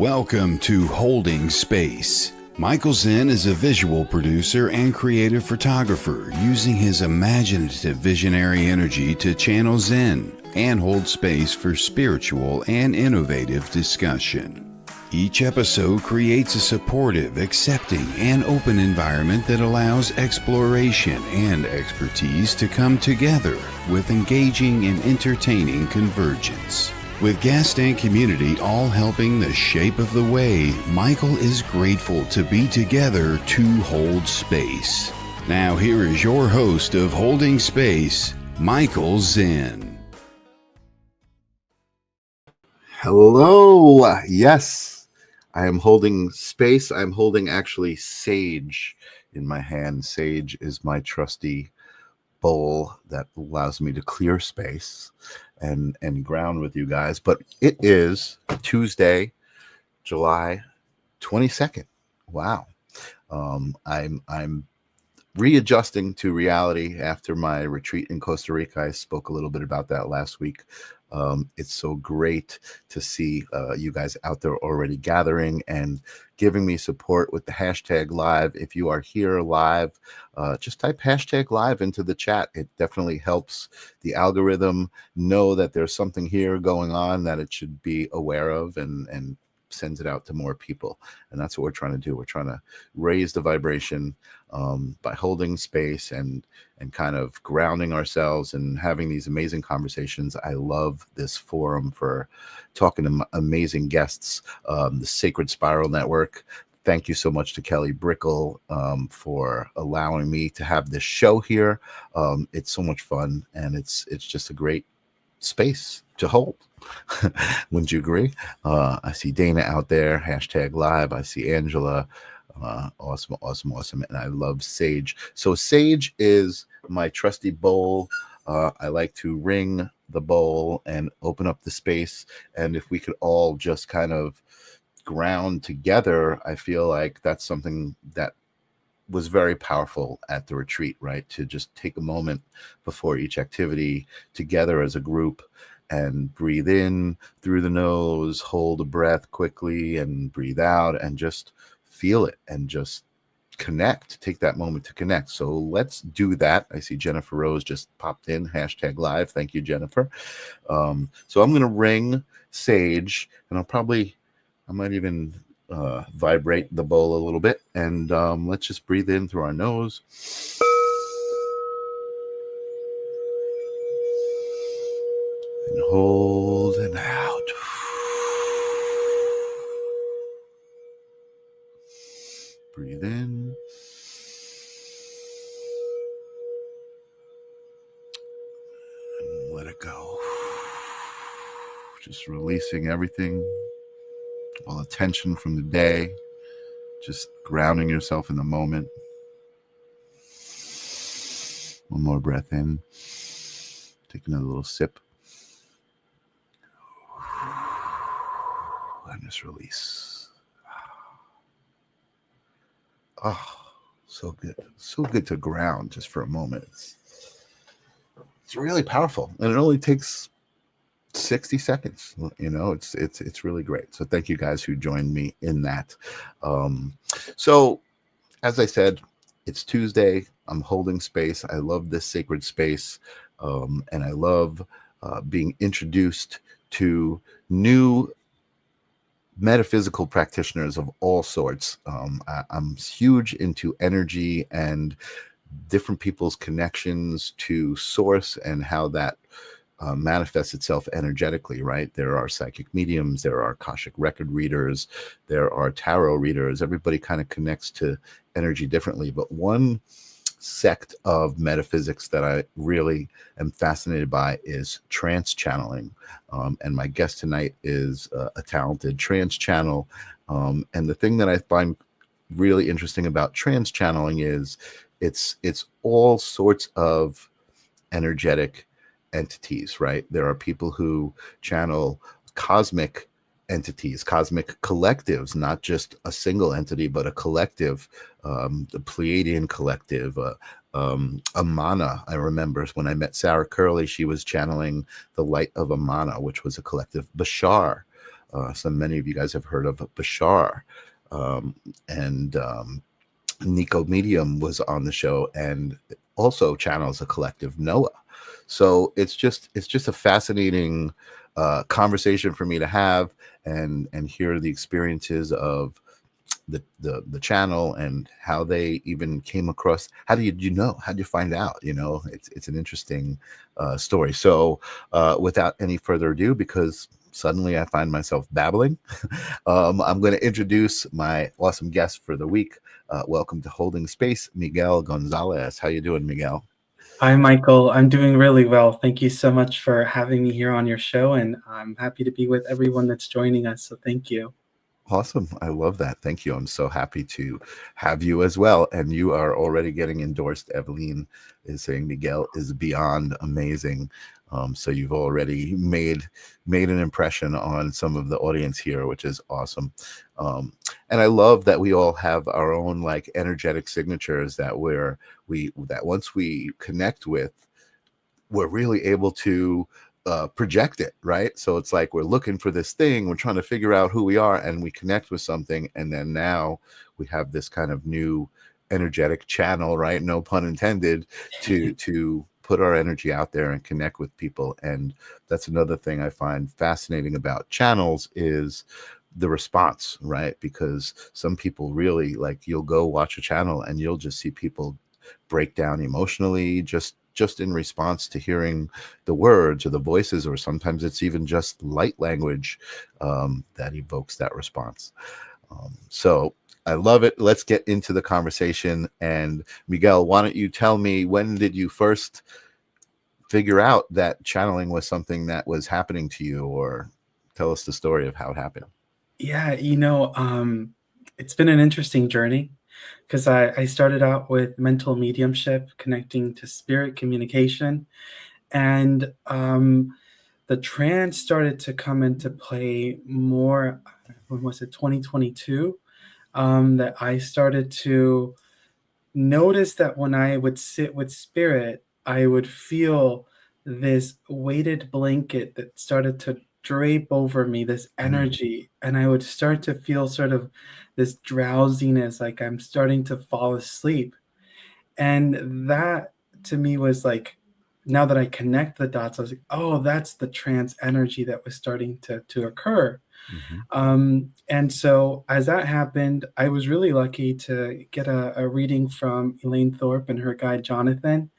Welcome to Holding Space. Michael Zen is a visual producer and creative photographer using his imaginative visionary energy to channel Zen and hold space for spiritual and innovative discussion. Each episode creates a supportive, accepting, and open environment that allows exploration and expertise to come together with engaging and entertaining convergence. With guest and community all helping the shape of the way, Michael is grateful to be together to hold space. Now here is your host of Holding Space, Michael Zen. Hello. Yes, I am holding space. I'm holding actually sage in my hand. Sage is my trusty bowl that allows me to clear space and ground with you guys. But it is Tuesday, July 22nd. Wow. I'm readjusting to reality after my retreat in Costa Rica. I spoke a little bit about that last week. It's so great to see you guys out there already gathering and giving me support with the hashtag live. If you are here live, just type hashtag live into the chat. It definitely helps the algorithm know that there's something here going on that it should be aware of and sends it out to more people. And that's what we're trying to do. We're trying to raise the vibration by holding space and kind of grounding ourselves and having these amazing conversations. I love this forum for talking to amazing guests, the Sacred Spiral Network. Thank you so much to Kelly Brickle for allowing me to have this show here. It's so much fun, and it's just a great space to hold. Wouldn't you agree? I see Dana out there, hashtag live. I see Angela. Awesome. And I love sage. So sage is my trusty bowl. I like to ring the bowl and open up the space. And if we could all just kind of ground together, I feel like that's something that was very powerful at the retreat, right? To just take a moment before each activity together as a group and breathe in through the nose, hold a breath quickly and breathe out and just feel it and just connect. Take that moment to connect. So let's do that. I see Jennifer Rose just popped in, hashtag live. Thank you, Jennifer. So I'm going to ring sage, and I might even vibrate the bowl a little bit. And let's just breathe in through our nose. And hold and out. Breathe in. And let it go. Just releasing everything, all the tension from the day, just grounding yourself in the moment. One more breath in. Take another little sip. And just release. Oh, so good. So good to ground just for a moment. It's really powerful. And it only takes 60 seconds. You know, it's really great. So thank you guys who joined me in that. So as I said, it's Tuesday. I'm holding space. I love this sacred space. And I love being introduced to new metaphysical practitioners of all sorts. I'm huge into energy and different people's connections to source and how that manifests itself energetically, right? There are psychic mediums, there are Akashic record readers, there are tarot readers. Everybody kind of connects to energy differently. But one sect of metaphysics that I really am fascinated by is trance channeling. And my guest tonight is a talented trance channel. And the thing that I find really interesting about trance channeling is it's all sorts of energetic entities, right? There are people who channel cosmic entities, cosmic collectives, not just a single entity, but a collective, the Pleiadian collective, Amana. I remember when I met Sarah Curley, she was channeling the light of Amana, which was a collective. Bashar, Many of you guys have heard of Bashar, and Nico Medium was on the show, and also channels a collective Noah. So it's just a fascinating conversation for me to have, and hear the experiences of the channel, and how they even came across. How do you know? How do you find out? It's an interesting story. So without any further ado, because suddenly I find myself babbling, I'm going to introduce my awesome guest for the week. Welcome to Holding Space, Miguel Gonzales. How you doing, Miguel? Hi, Michael. I'm doing really well. Thank you so much for having me here on your show, and I'm happy to be with everyone that's joining us. So thank you. Awesome. I love that. Thank you. I'm so happy to have you as well. And you are already getting endorsed. Evelyn is saying Miguel is beyond amazing. So you've already made an impression on some of the audience here, which is awesome. And I love that we all have our own like energetic signatures that once we connect with, we're really able to project it, right? So it's like we're looking for this thing, we're trying to figure out who we are, and we connect with something, and then now we have this kind of new energetic channel, right? No pun intended, to put our energy out there and connect with people. And that's another thing I find fascinating about channels is the response, right? Because some people really like, you'll go watch a channel and you'll just see people break down emotionally, just in response to hearing the words or the voices, or sometimes it's even just light language that evokes that response. So I love it. Let's get into the conversation. And Miguel, why don't you tell me, when did you first figure out that channeling was something that was happening to you, or tell us the story of how it happened? Yeah, it's been an interesting journey because I started out with mental mediumship, connecting to spirit communication, and the trance started to come into play more. When was it? 2022. That I started to notice that when I would sit with spirit, I would feel this weighted blanket that started to drape over me, this Mm, energy, and I would start to feel sort of this drowsiness, like I'm starting to fall asleep. And that to me was like, now that I connect the dots, I was like, oh, that's the trance energy that was starting to occur. mhm, And so as that happened, I was really lucky to get a reading from Elaine Thorpe and her guide Jonathan,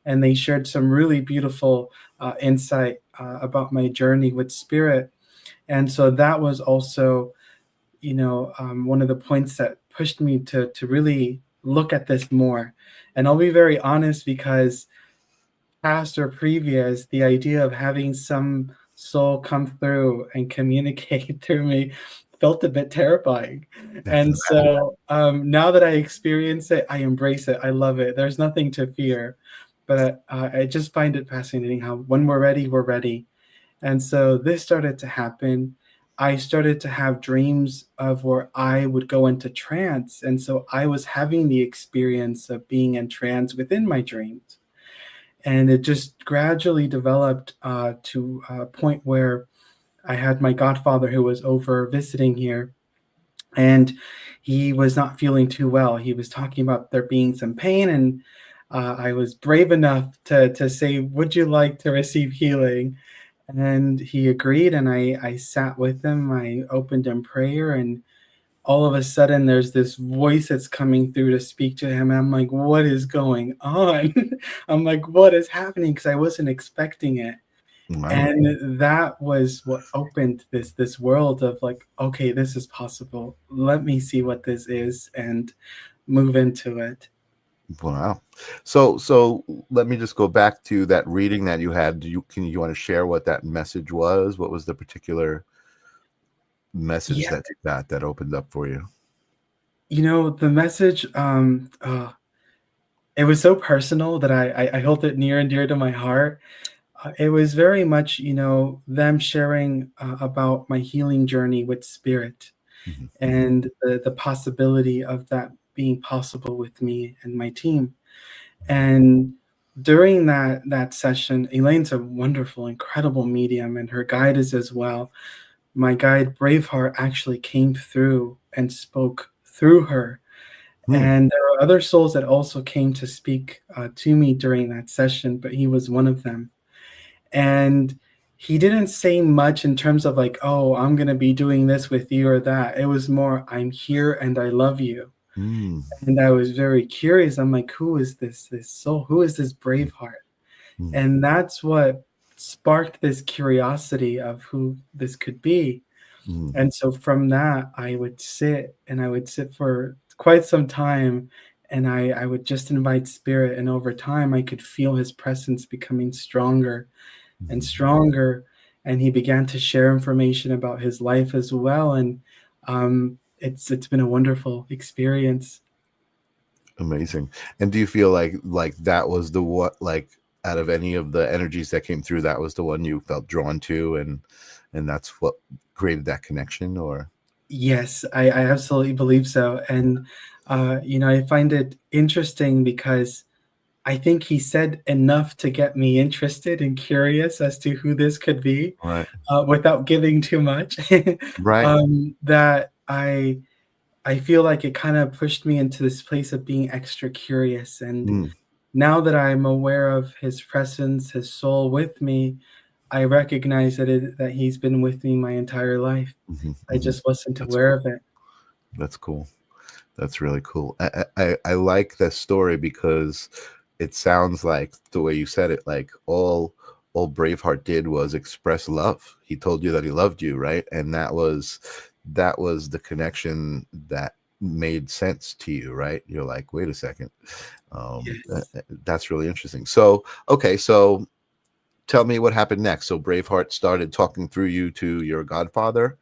and they shared some really beautiful insight about my journey with spirit. And so that was also, one of the points that pushed me to really look at this more. And I'll be very honest because past or previous, the idea of having some soul come through and communicate through me felt a bit terrifying. I can And imagine. so now that I experience it, I embrace it. I love it. There's nothing to fear. But I just find it fascinating how when we're ready, we're ready. And so this started to happen. I started to have dreams of where I would go into trance. And so I was having the experience of being in trance within my dreams, and it just gradually developed to a point where I had my godfather who was over visiting here, and he was not feeling too well. He was talking about there being some pain, and I was brave enough to say, "Would you like to receive healing?" And he agreed, and I sat with him. I opened in prayer, and all of a sudden there's this voice that's coming through to speak to him, and I'm like, what is going on? I'm like, what is happening? Because I wasn't expecting it. Wow. And that was what opened this world of like, okay, this is possible, let me see what this is and move into it. Wow. So let me just go back to that reading that you had. You want to share what that message was? What was the particular message Yeah, that you got that opened up for you? the message, it was so personal that I hold it near and dear to my heart. It was very much, them sharing about my healing journey with spirit, Mhm, mhm, and the possibility of that being possible with me and my team. And during that session, Elaine's a wonderful, incredible medium, and her guide is as well. my guide Braveheart actually came through and spoke through her. Hmm. And there were other souls that also came to speak to me during that session, but he was one of them. And he didn't say much in terms of like, oh, I'm going to be doing this with you or that. It was more, I'm here and I love you. Hmm. And I was very curious. I'm like, who is this soul? Who is this Braveheart? Hmm. And that's what sparked this curiosity of who this could be. Hmm. And so from that, I would sit and I would sit for quite some time, and I would just invite spirit. And over time, I could feel his presence becoming stronger and Hmm. stronger. And he began to share information about his life as well. And it's been a wonderful experience. Amazing. And do you feel like that was the what, like, out of any of the energies that came through, that was the one you felt drawn to, and that's what created that connection? Or Yes, I absolutely believe so. And, I find it interesting because I think he said enough to get me interested and curious as to who this could be, right, without giving too much. right. That I feel like it kind of pushed me into this place of being extra curious. And Mm, now that I'm aware of his presence, his soul with me, I recognize that he's been with me my entire life. mhm, I mhm. just wasn't That's aware cool. of it. That's cool. That's really cool. I like that story because it sounds like the way you said it, like all Braveheart did was express love. He told you that he loved you, right? And that was the connection that made sense to you, right? You're like, wait a second. Yes. That's really interesting. So, okay, so tell me what happened next. So Braveheart started talking through you to your godfather.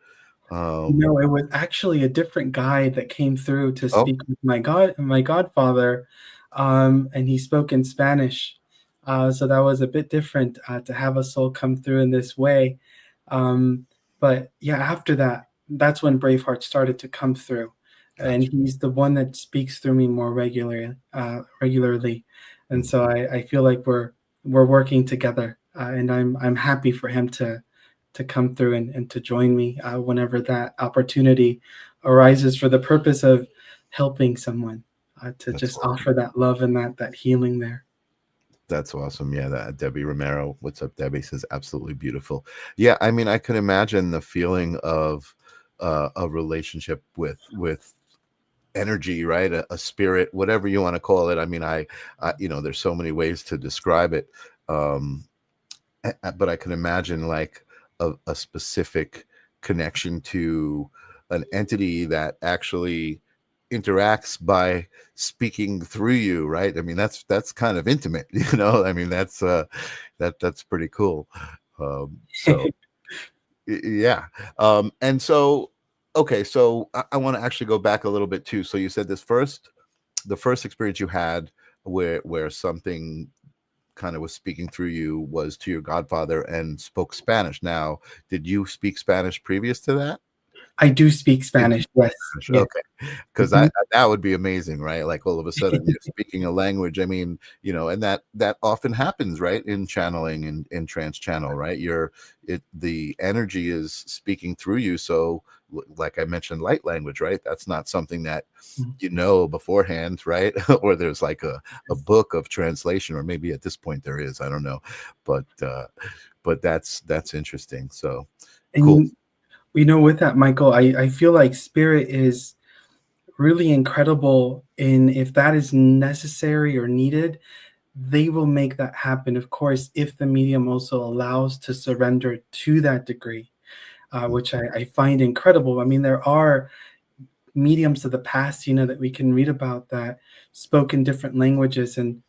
Um, No, it was actually a different guide that came through to oh, speak with my godfather, and he spoke in Spanish. So that was a bit different to have a soul come through in this way. Um, but yeah, after that, that's when Braveheart started to come through, and gotcha. he's the one that speaks through me more regularly. And so I feel like we're working together, and I'm happy for him to come through and to join me whenever that opportunity arises for the purpose of helping someone, to That's just awesome. offer that love and that healing there. That's awesome. Yeah, that Debbie Romero. What's up, Debbie? Says absolutely beautiful. Yeah, I mean, I can imagine the feeling of a relationship with energy, right? A spirit, whatever you want to call it. I mean, there's so many ways to describe it. Um, but I can imagine like a specific connection to an entity that actually interacts by speaking through you, right? I mean, that's kind of intimate, I mean, that's pretty cool. So yeah. And so, okay, so I want to actually go back a little bit too. So you said the first experience you had where something kind of was speaking through you was to your godfather and spoke Spanish. Now, did you speak Spanish previous to that? I do speak Did you Spanish. speak Yes. Spanish? Yes. Okay, because Mhm. that would be amazing, right? Like all of a sudden you're speaking a language. I mean, and that often happens, right? In channeling and in trance channel, right? The energy is speaking through you. So, like I mentioned, light language, right? That's not something that Mhm. beforehand, right? Or there's like a Yes. book of translation, or maybe at this point there is. I don't know, but that's interesting. So And cool. with that, Michael, I feel like spirit is really incredible in if that is necessary or needed, they will make that happen. Of course, if the medium also allows to surrender to that degree, which I find incredible. I mean, there are mediums of the past, that we can read about that spoke in different languages. And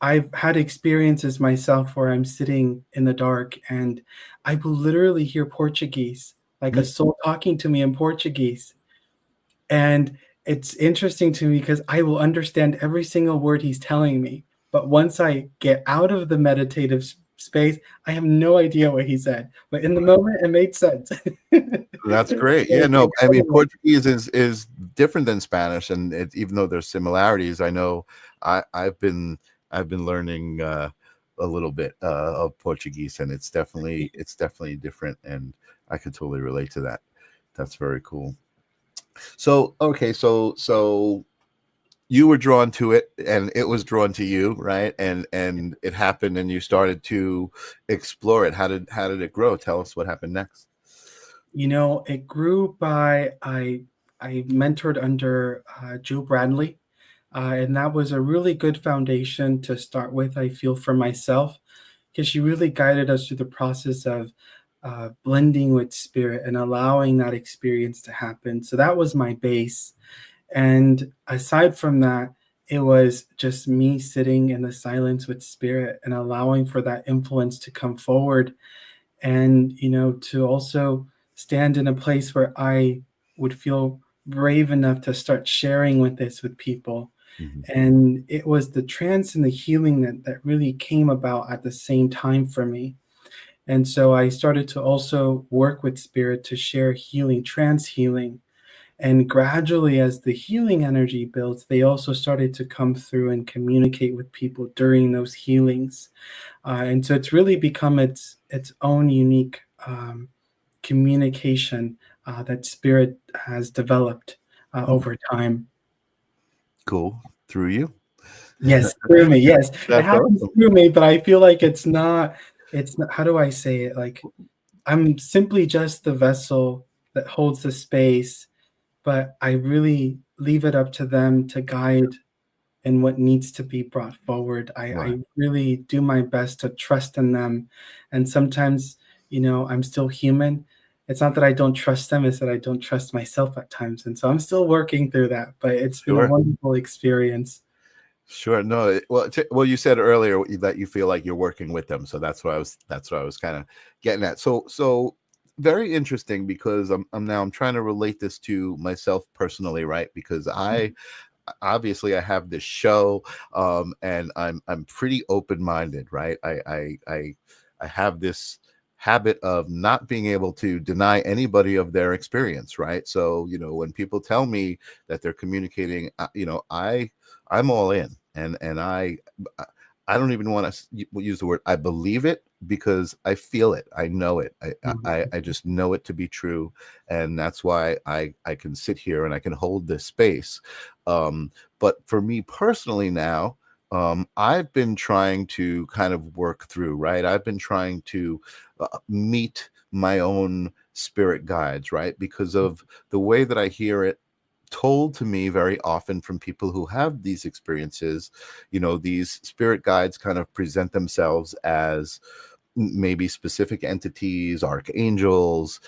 I've had experiences myself where I'm sitting in the dark and I will literally hear Portuguese, like a Mm, soul talking to me in Portuguese. And it's interesting to me because I will understand every single word he's telling me. But once I get out of the meditative space, I have no idea what he said. But in the moment, it made sense. that's great. So Yeah, it's no, I mean, incredible. Portuguese is different than Spanish, and even though there's similarities, I know I've been learning a little bit of Portuguese, and it's definitely different, and I could totally relate to that. That's very cool. So okay, so you were drawn to it, and it was drawn to you, right? And it happened, and you started to explore it. How did it grow? Tell us what happened next. It grew by I mentored under Joe Bradley, and that was a really good foundation to start with. I feel for myself because she really guided us through the process of blending with spirit and allowing that experience to happen. So that was my base. And aside from that, it was just me sitting in the silence with spirit and allowing for that influence to come forward, and to also stand in a place where I would feel brave enough to start sharing with this with people. Mhm. And it was the trance and the healing that really came about at the same time for me. And so I started to also work with spirit to share healing, trance healing. And gradually, as the healing energy builds, they also started to come through and communicate with people during those healings. And so it's really become its own unique communication that spirit has developed over time. Cool. Through you. Yes, through me. Yes, it That's happens awesome. through me, but I feel like it's not. It's not. How do I say it? Like I'm simply just the vessel that holds the space, but I really leave it up to them to guide and what needs to be brought forward. I Right. really do my best to trust in them. And sometimes, I'm still human. It's not that I don't trust them, it's that I don't trust myself at times. And so I'm still working through that, but it's been a Sure. wonderful experience. Sure. No. Well, you said earlier that you feel like you're working with them, so that's what I was kind of getting at. So very interesting, because I'm trying to relate this to myself personally, right? Because I obviously I have this show, and I'm pretty open minded, right? I have this habit of not being able to deny anybody of their experience, right? So when people tell me that they're communicating, I'm all in, and I don't even want to use the word I believe it, because I feel it, I know it, I just know it to be true, and that's why I can sit here and I can hold this space. But for me personally now, I've been trying to kind of work through, right? I've been trying to meet my own spirit guides, right? Because of the way that I hear it told to me very often from people who have these experiences. These spirit guides kind of present themselves as maybe specific entities, archangels,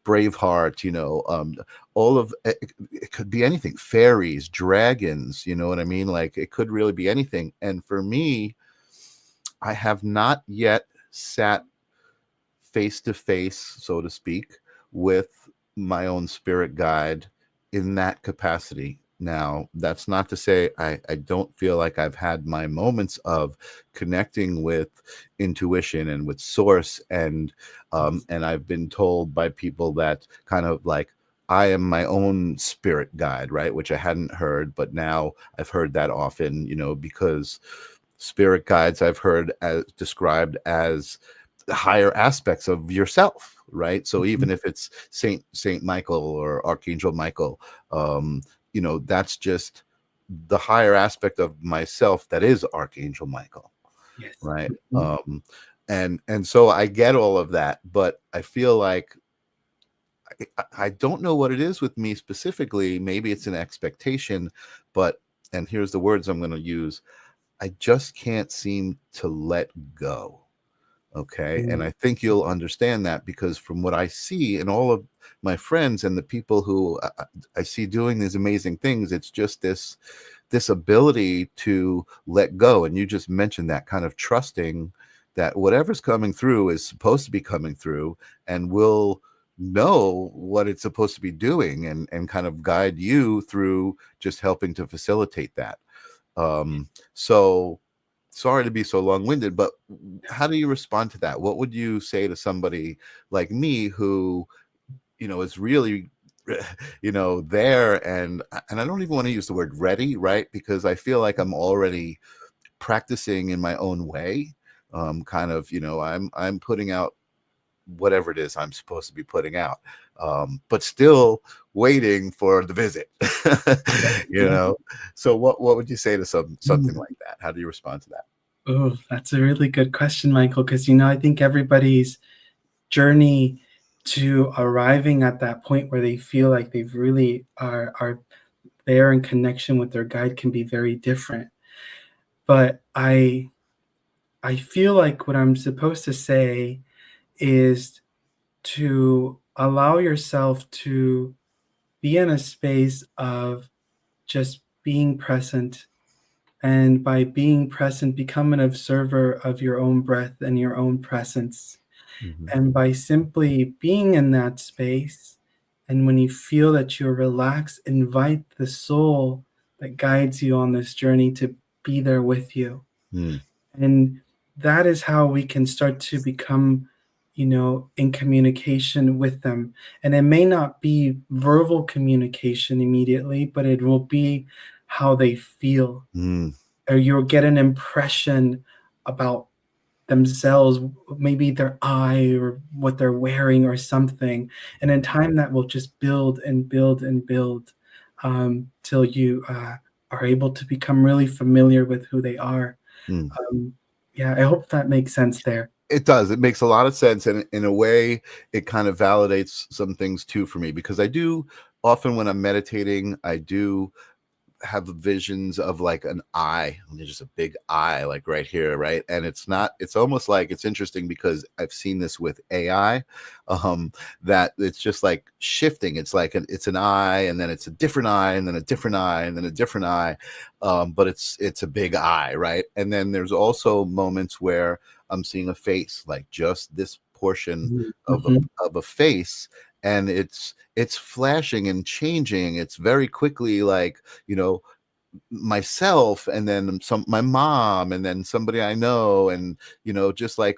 Braveheart, all of it could be anything, fairies, dragons, you know what I mean? Like, it could really be anything. And for me, I have not yet sat face to face, so to speak, with my own spirit guide in that capacity. Now, that's not to say I don't feel like I've had my moments of connecting with intuition and with source, and I've been told by people that kind of like I am my own spirit guide, right? Which I hadn't heard, but now I've heard that often, because spirit guides I've heard as described as higher aspects of yourself, right? So even if it's Saint Michael or Archangel Michael, that's just the higher aspect of myself that is Archangel Michael, Yes. right? Mhm. And so I get all of that, but I feel like I don't know what it is with me specifically. Maybe it's an expectation, but, and here's the words I'm going to use, I just can't seem to let go. Okay. And Mm. I think you'll understand that, because from what I see in all of my friends and the people who I see doing these amazing things, it's just this ability to let go. And you just mentioned that, kind of trusting that whatever's coming through is supposed to be coming through, and will know what it's supposed to be doing, and kind of guide you through just helping to facilitate that. So sorry to be so long-winded, but how do you respond to that? What would you say to somebody like me who, is really, there, and I don't even want to use the word ready, right? Because I feel like I'm already practicing in my own way. kind of, I'm putting out whatever it is I'm supposed to be putting out, but still waiting for the visit. Yeah. So what would you say to something Mm. like that? How do you respond to that? Oh, that's a really good question, Michael, because, I think everybody's journey to arriving at that point where they feel like they've really are there in connection with their guide can be very different. But I feel like what I'm supposed to say is to allow yourself to be in a space of just being present. And by being present, become an observer of your own breath and your own presence. Hmm. And by simply being in that space, and when you feel that you're relaxed, invite the soul that guides you on this journey to be there with you. Mm, And that is how we can start to become, in communication with them. And it may not be verbal communication immediately, but it will be how they feel, mm, or you'll get an impression about themselves, maybe their eye or what they're wearing or something. And in time, that will just build and build and build, till you are able to become really familiar with who they are. mm. Um, yeah, I hope that makes sense there. It does. It makes a lot of sense, and in a way, it kind of validates some things too for me, because I do often, when I'm meditating, I do have visions of like an eye, and there's just a big eye like right here, right? And it's almost like, it's interesting because I've seen this with AI, that it's just like shifting. It's like it's an eye, and then it's a different eye, and then a different eye, and then a different eye, but it's a big eye, right? And then there's also moments where I'm seeing a face, like just this portion of Mhm. a face, and it's flashing and changing. It's very quickly, like, myself, and then my mom, and then somebody I know, and just like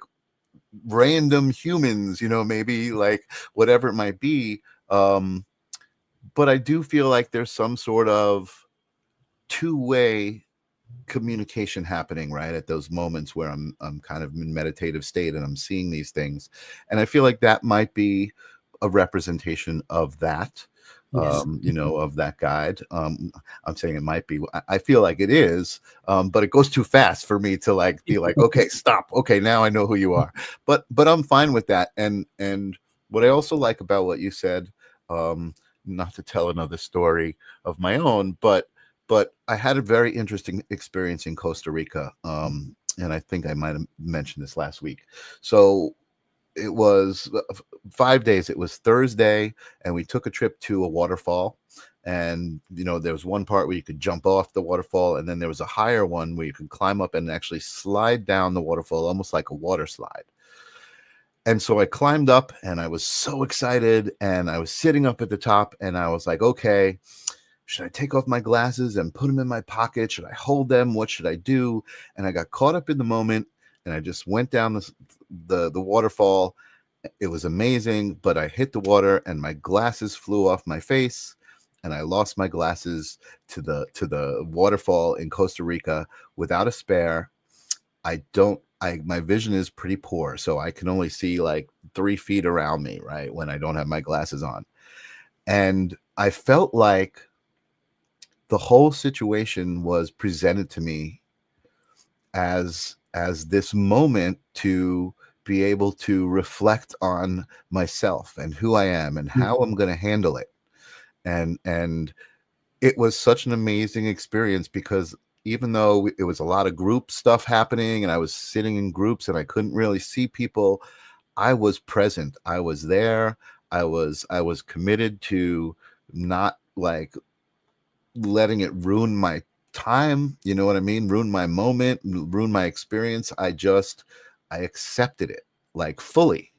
random humans, maybe like whatever it might be. But I do feel like there's some sort of two-way communication happening right at those moments where I'm kind of in meditative state and I'm seeing these things, and I feel like that might be a representation of that, Yes. of that guide. I'm saying it might be. I feel like it is, but it goes too fast for me to like be like, okay, stop. Okay, now I know who you are. But I'm fine with that. And what I also like about what you said, not to tell another story of my own, but I had a very interesting experience in Costa Rica. And I think I might have mentioned this last week. So it was 5 days. It was Thursday, and we took a trip to a waterfall. And there was one part where you could jump off the waterfall, and then there was a higher one where you could climb up and actually slide down the waterfall, almost like a water slide. And so I climbed up, and I was so excited, and I was sitting up at the top, and I was like, okay, should I take off my glasses and put them in my pocket? Should I hold them? What should I do? And I got caught up in the moment, and I just went down the waterfall. It was amazing, but I hit the water, and my glasses flew off my face, and I lost my glasses to the waterfall in Costa Rica without a spare. My vision is pretty poor, so I can only see like 3 feet around me, right, when I don't have my glasses on. And I felt like the whole situation was presented to me as this moment to be able to reflect on myself and who I am and how I'm going to handle it. And it was such an amazing experience, because even though it was a lot of group stuff happening and I was sitting in groups and I couldn't really see people, I was present. I was there. I was committed to not like letting it ruin my time, you know what I mean? Ruin my moment, ruin my experience. I accepted it like fully.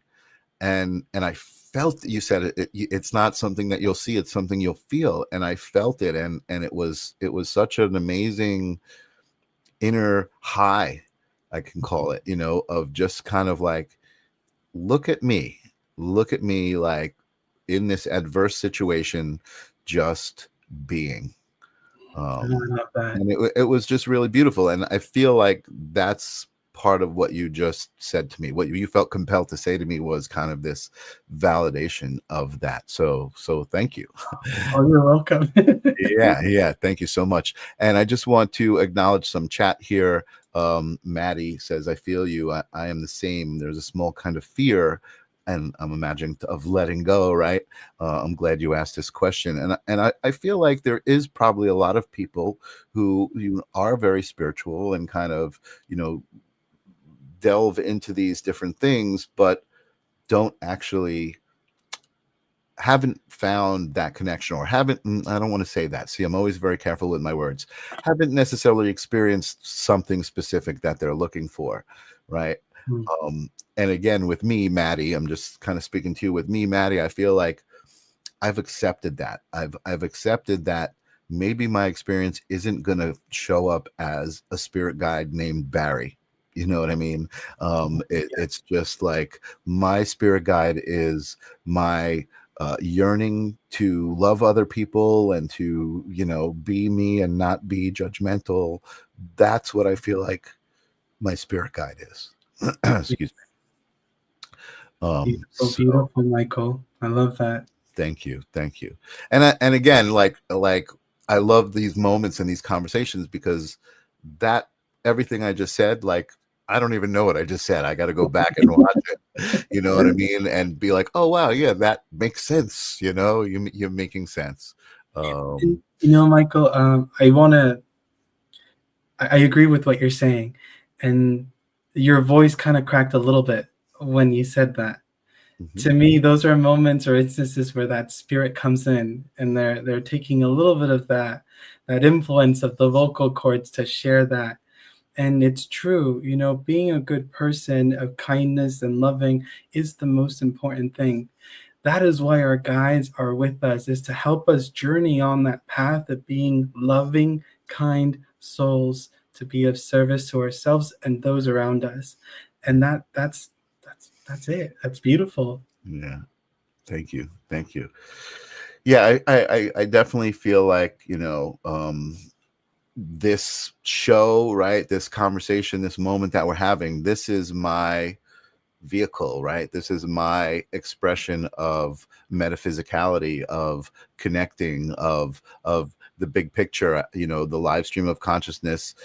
And I felt, you said it's not something that you'll see, it's something you'll feel. And I felt it. And it was such an amazing inner high, I can call it, of just kind of like, look at me, look at me, like in this adverse situation, just being. I Um, love that. and it was just really beautiful. And I feel like that's part of what you just said to me, what you felt compelled to say to me, was kind of this validation of that. So thank you. Oh, you're welcome. Yeah, thank you so much. And I just want to acknowledge some chat here. Maddie says, I feel you. I am the same. There's a small kind of fear, and I'm imagining, of letting go, right? I'm glad you asked this question. And I feel like there is probably a lot of people who are very spiritual and kind of, delve into these different things, but don't actually, haven't found that connection, or haven't, I don't want to say that. See, I'm always very careful with my words. Haven't necessarily experienced something specific that they're looking for, right? Mm. And again, with me, Maddie, I'm just kind of speaking to you. With me, Maddie, I feel like I've accepted that. I've accepted that maybe my experience isn't going to show up as a spirit guide named Barry. You know what I mean? It's just like, my spirit guide is my yearning to love other people and to, be me and not be judgmental. That's what I feel like my spirit guide is. Excuse me. So beautiful, Michael. I love that. Thank you. And again, like I love these moments and these conversations, because that, everything I just said, like, I don't even know what I just said. I got to go back and watch it. You know what I mean? And be like, oh wow, yeah, that makes sense. You're making sense. And, Michael, I agree with what you're saying, and your voice kind of cracked a little bit when you said that. To me, those are moments or instances where that spirit comes in, and they're taking a little bit of that influence of the vocal cords to share that. And it's true, being a good person of kindness and loving is the most important thing. That is why our guides are with us, is to help us journey on that path of being loving, kind souls, to be of service to ourselves and those around us. And that's it. That's beautiful. Yeah. Thank you. Yeah, I definitely feel like, this show, right? This conversation, this moment that we're having, this is my vehicle, right? This is my expression of metaphysicality, of connecting, of the big picture. The live stream of consciousness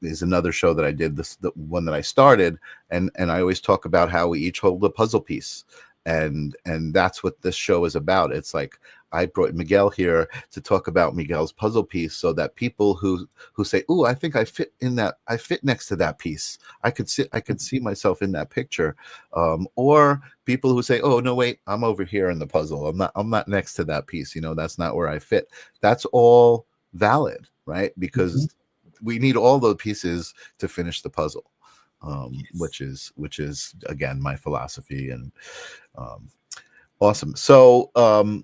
is another show that I did, the one that I started, and I always talk about how we each hold a puzzle piece, and that's what this show is about. It's like, I brought Miguel here to talk about Miguel's puzzle piece, so that people who say, "Oh, I think I fit next to that piece. I could see myself in that picture," or people who say, "Oh, no, wait, I'm over here in the puzzle. I'm not next to that piece. That's not where I fit." That's all valid, right? Because we need all those pieces to finish the puzzle, which is again my philosophy. And awesome. So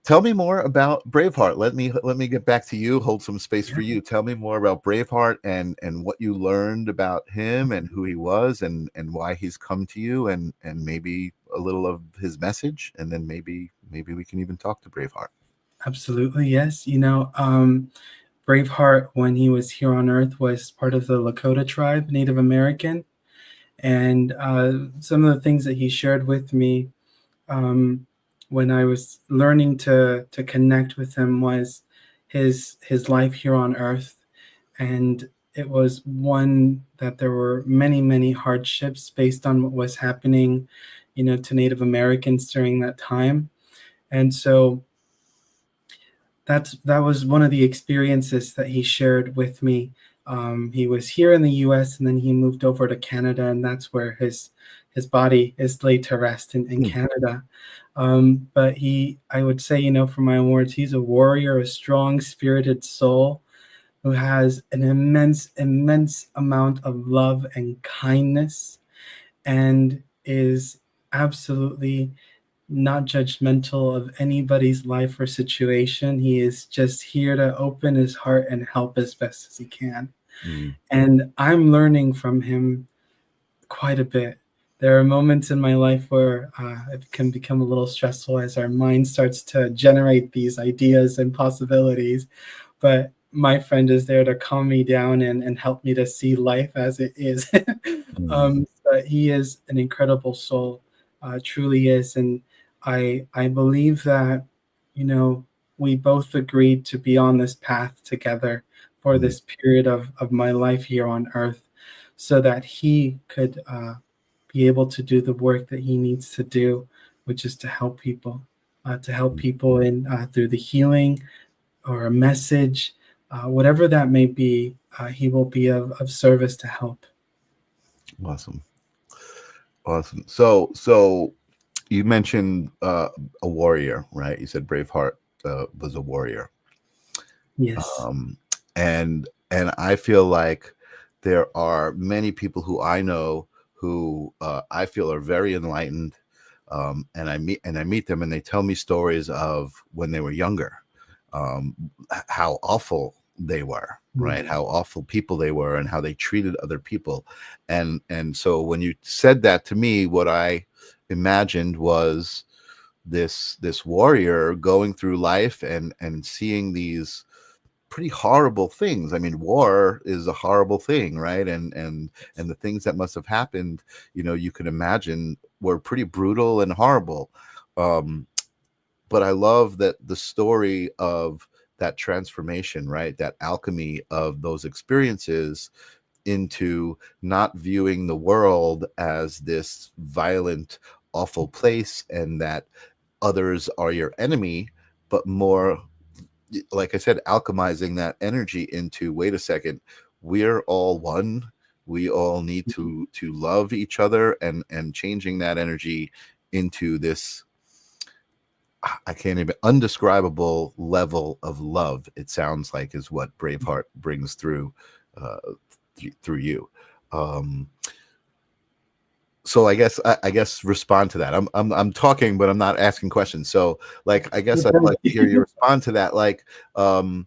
tell me more about Braveheart. Let me get back to you. Hold some space for you. Tell me more about Braveheart and what you learned about him and who he was and why he's come to you, and maybe a little of his message, and then maybe we can even talk to Braveheart. Absolutely, yes. Braveheart, when he was here on Earth, was part of the Lakota tribe, Native American, and some of the things that he shared with me when I was learning to connect with him was his life here on Earth, and it was one that there were many hardships based on what was happening, to Native Americans during that time, and so that was one of the experiences that he shared with me. He was here in the U.S. and then he moved over to Canada, and that's where his body is laid to rest in Canada. But I would say, from my own words, he's a warrior, a strong, spirited soul who has an immense amount of love and kindness, and is absolutely not judgmental of anybody's life or situation. He is just here to open his heart and help as best as he can. And I'm learning from him quite a bit. There are moments in my life where it can become a little stressful as our mind starts to generate these ideas and possibilities. But my friend is there to calm me down and help me to see life as it is. Mm, But he is an incredible soul, truly is, and I believe that, you know, we both agreed to be on this path together for mm, this period of my life here on earth, so that he could be able to do the work that he needs to do, which is to help mm. people in through the healing or a message, whatever that may be. He will be of service to help. Awesome. Awesome. So you mentioned a warrior, right? You said Braveheart was a warrior. Yes. Um, and I feel like there are many people who I know who I feel are very enlightened, and I meet them and they tell me stories of when they were younger, um, how awful they were, right? Mm. How awful people they were, and how they treated other people, and so when you said that to me, what I imagined was this warrior going through life and seeing these pretty horrible things. I mean, war is a horrible thing, right? And the things that must have happened, you can imagine were pretty brutal and horrible. Um, but I love that the story of that transformation, right? That alchemy of those experiences into not viewing the world as this violent, awful place, and that others are your enemy, but more, like I said, alchemizing that energy into, wait a second, we're all one. We all need to love each other, and changing that energy into this, I can't even, undescribable level of love. It sounds like is what Braveheart brings through uh, through you. Um, so I guess respond to that. I'm talking, but I'm not asking questions. So like I guess I'd like to hear you respond to that. Like um,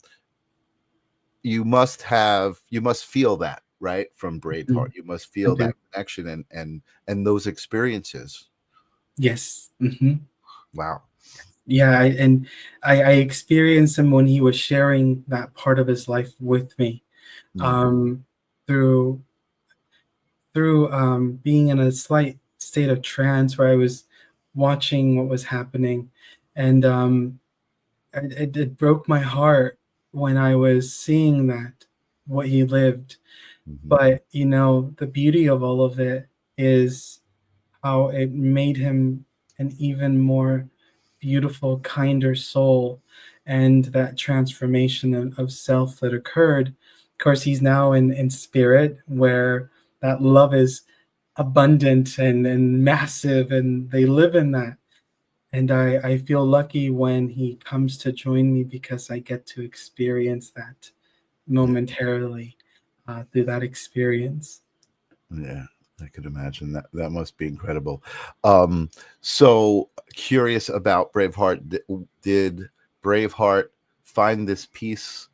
you must feel that, right, from Braveheart. Mhm. You must I feel do. that connection and those experiences. Yes. Hmm. Wow. Yeah, and I experienced him when he was sharing that part of his life with me, Mm, um, through being in a slight state of trance where I was watching what was happening, and it broke my heart when I was seeing that what he lived. mhm, But the beauty of all of it is how it made him an even more beautiful, kinder soul, and that transformation of self that occurred. Of course, he's now in spirit where that love is abundant and massive, and they live in that. And I feel lucky when he comes to join me because I get to experience that yeah, momentarily through that experience. yeah, I could imagine that. That must be incredible. Um, so curious about Braveheart. Did Braveheart find this piece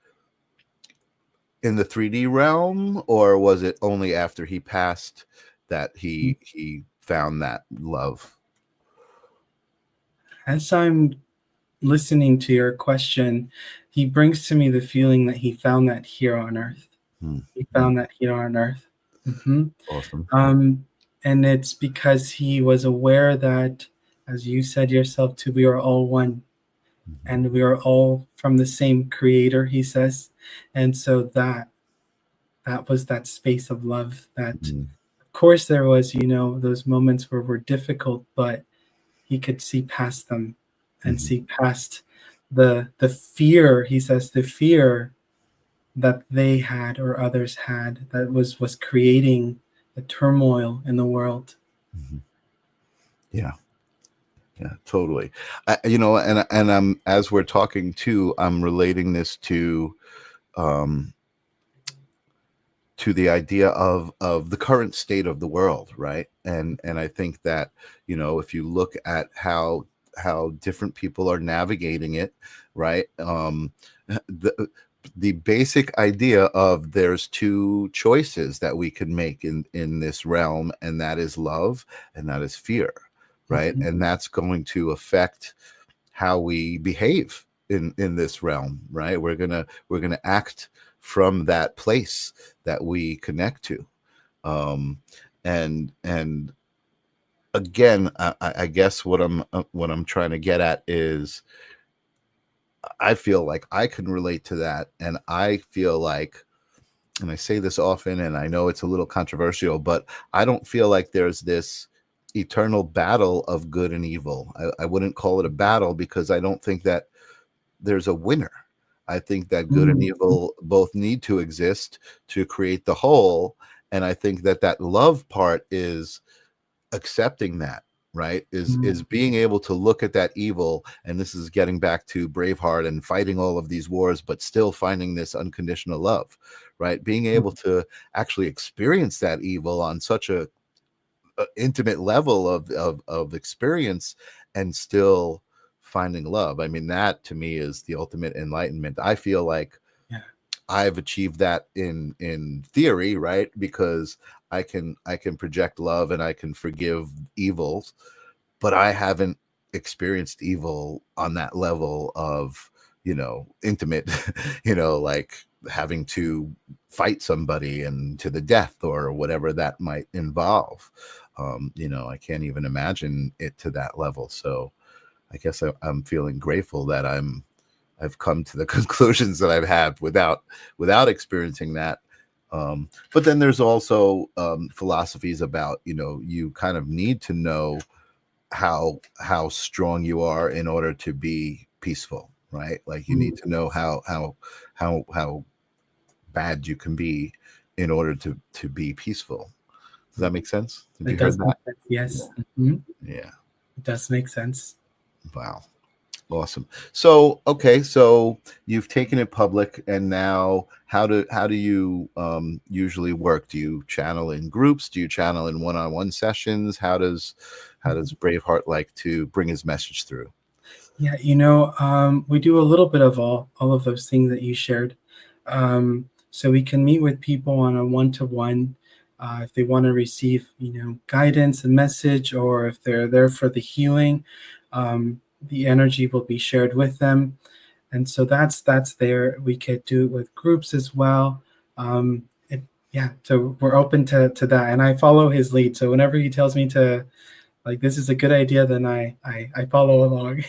in the 3D realm, or was it only after he passed that he found that love? As I'm listening to your question, he brings to me the feeling that he found that here on earth. Hmm. He Hmm. found that here on earth. Hmm. Awesome. Um, and it's because he was aware that, as you said yourself too, we are all one, Mhm, and we are all from the same creator, he says. And so that was that space of love that, mhm, of course, there was, those moments where were difficult, but he could see past them and mhm, see past the fear, he says, the fear that they had or others had that was creating the turmoil in the world. mhm. Yeah, yeah, totally. And I'm, as we're talking too, I'm relating this um to the idea of the current state of the world, right? And I think that, if you look at how different people are navigating it, right? The basic idea of there's two choices that we can make in this realm, and that is love and that is fear, right? Mhm. And that's going to affect how we behave, in this realm, right? We're gonna act from that place that we connect to. And again, I guess what I'm trying to get at is, I feel like I can relate to that, and I feel like, and I say this often, and I know it's a little controversial, but I don't feel like there's this eternal battle of good and evil. I wouldn't call it a battle, because I don't think that there's a winner. I think that good and Mm. evil both need to exist to create the whole. And I think that that love part is accepting that, right, is Mm. being able to look at that evil, and this is getting back to Braveheart and fighting all of these wars, but still finding this unconditional love, right, being able to actually experience that evil on such a intimate level of experience, and still finding love. I mean, that to me is the ultimate enlightenment. I feel like Yeah. I've achieved that in theory, right? Because I can project love and I can forgive evils, but I haven't experienced evil on that level of, intimate, like having to fight somebody and to the death or whatever that might involve. I can't even imagine it to that level. So I guess I'm feeling grateful that I've come to the conclusions that I've had without experiencing that. But then there's also philosophies about, you kind of need to know how strong you are in order to be peaceful, right? Like you need Mm. to know how bad you can be in order to be peaceful. Does that make sense? Have It you heard does make that? sense. Yes. Mhm. Yeah. It does make sense. Wow. Awesome. So, okay, so you've taken it public, and now how do you usually work? Do you channel in groups? Do you channel in one-on-one sessions? How does Braveheart like to bring his message through? Yeah, we do a little bit of all of those things that you shared. So we can meet with people on a one-to-one, if they want to receive, guidance, a message, or if they're there for the healing. The energy will be shared with them, and so that's there. We could do it with groups as well. Yeah, so we're open to that, and I follow his lead. So whenever he tells me to, like, this is a good idea, then I follow along.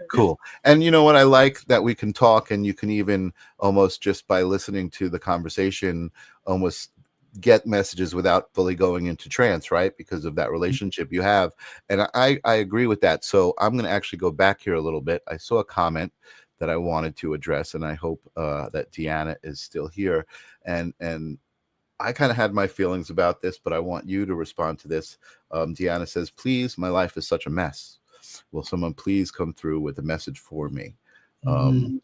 Cool. And you know what, I like that we can talk, and you can even almost just by listening to the conversation almost get messages without fully going into trance, right? Because of that relationship you have. And I agree with that. So I'm going to actually go back here a little bit. I saw a comment that I wanted to address, and I hope that Deanna is still here. And I kind of had my feelings about this, but I want you to respond to this. Deanna says, please, my life is such a mess. Will someone please come through with a message for me? Um,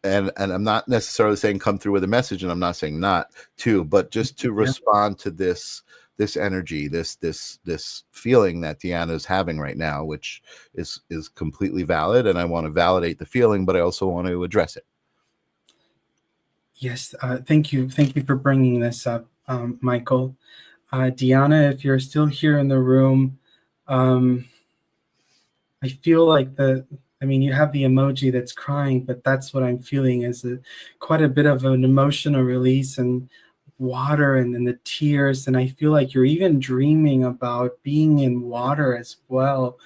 Mm, and I'm not necessarily saying come through with a message, and I'm not saying not to, but just to yeah. respond to this energy, this feeling that Deanna is having right now, which is completely valid, and I want to validate the feeling, but I also want to address it. Yes, thank you for bringing this up, Michael. Deanna, if you're still here in the room, um, I feel like I mean, you have the emoji that's crying, but that's what I'm feeling is quite a bit of an emotional release and water and the tears. And I feel like you're even dreaming about being in water as well.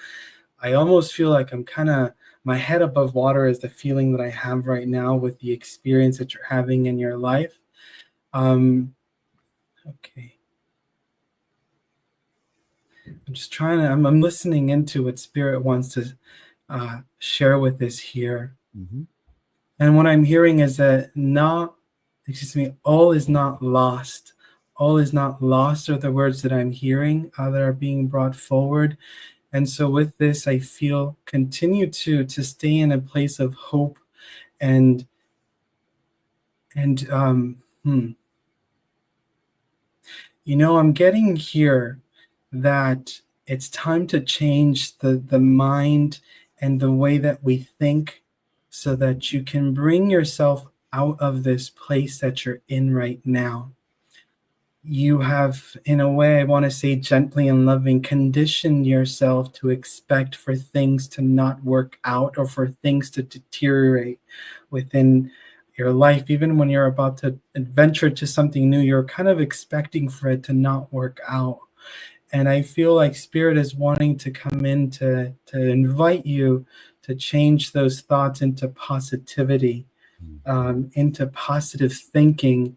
I almost feel like I'm kind of my head above water is the feeling that I have right now with the experience that you're having in your life. Um, okay. I'm just trying to, I'm listening into what Spirit wants to share with us here. Mm-hmm. And what I'm hearing is that all is not lost. All is not lost are the words that I'm hearing that are being brought forward. And so with this, I feel continue to stay in a place of hope and and I'm getting here that it's time to change the mind and the way that we think so that you can bring yourself out of this place that you're in right now. you have, in a way, I want to say gently and loving, conditioned yourself to expect for things to not work out or for things to deteriorate within your life. Even when you're about to adventure to something new, you're kind of expecting for it to not work out. And I feel like spirit is wanting to come in to invite you to change those thoughts into positivity, into positive thinking,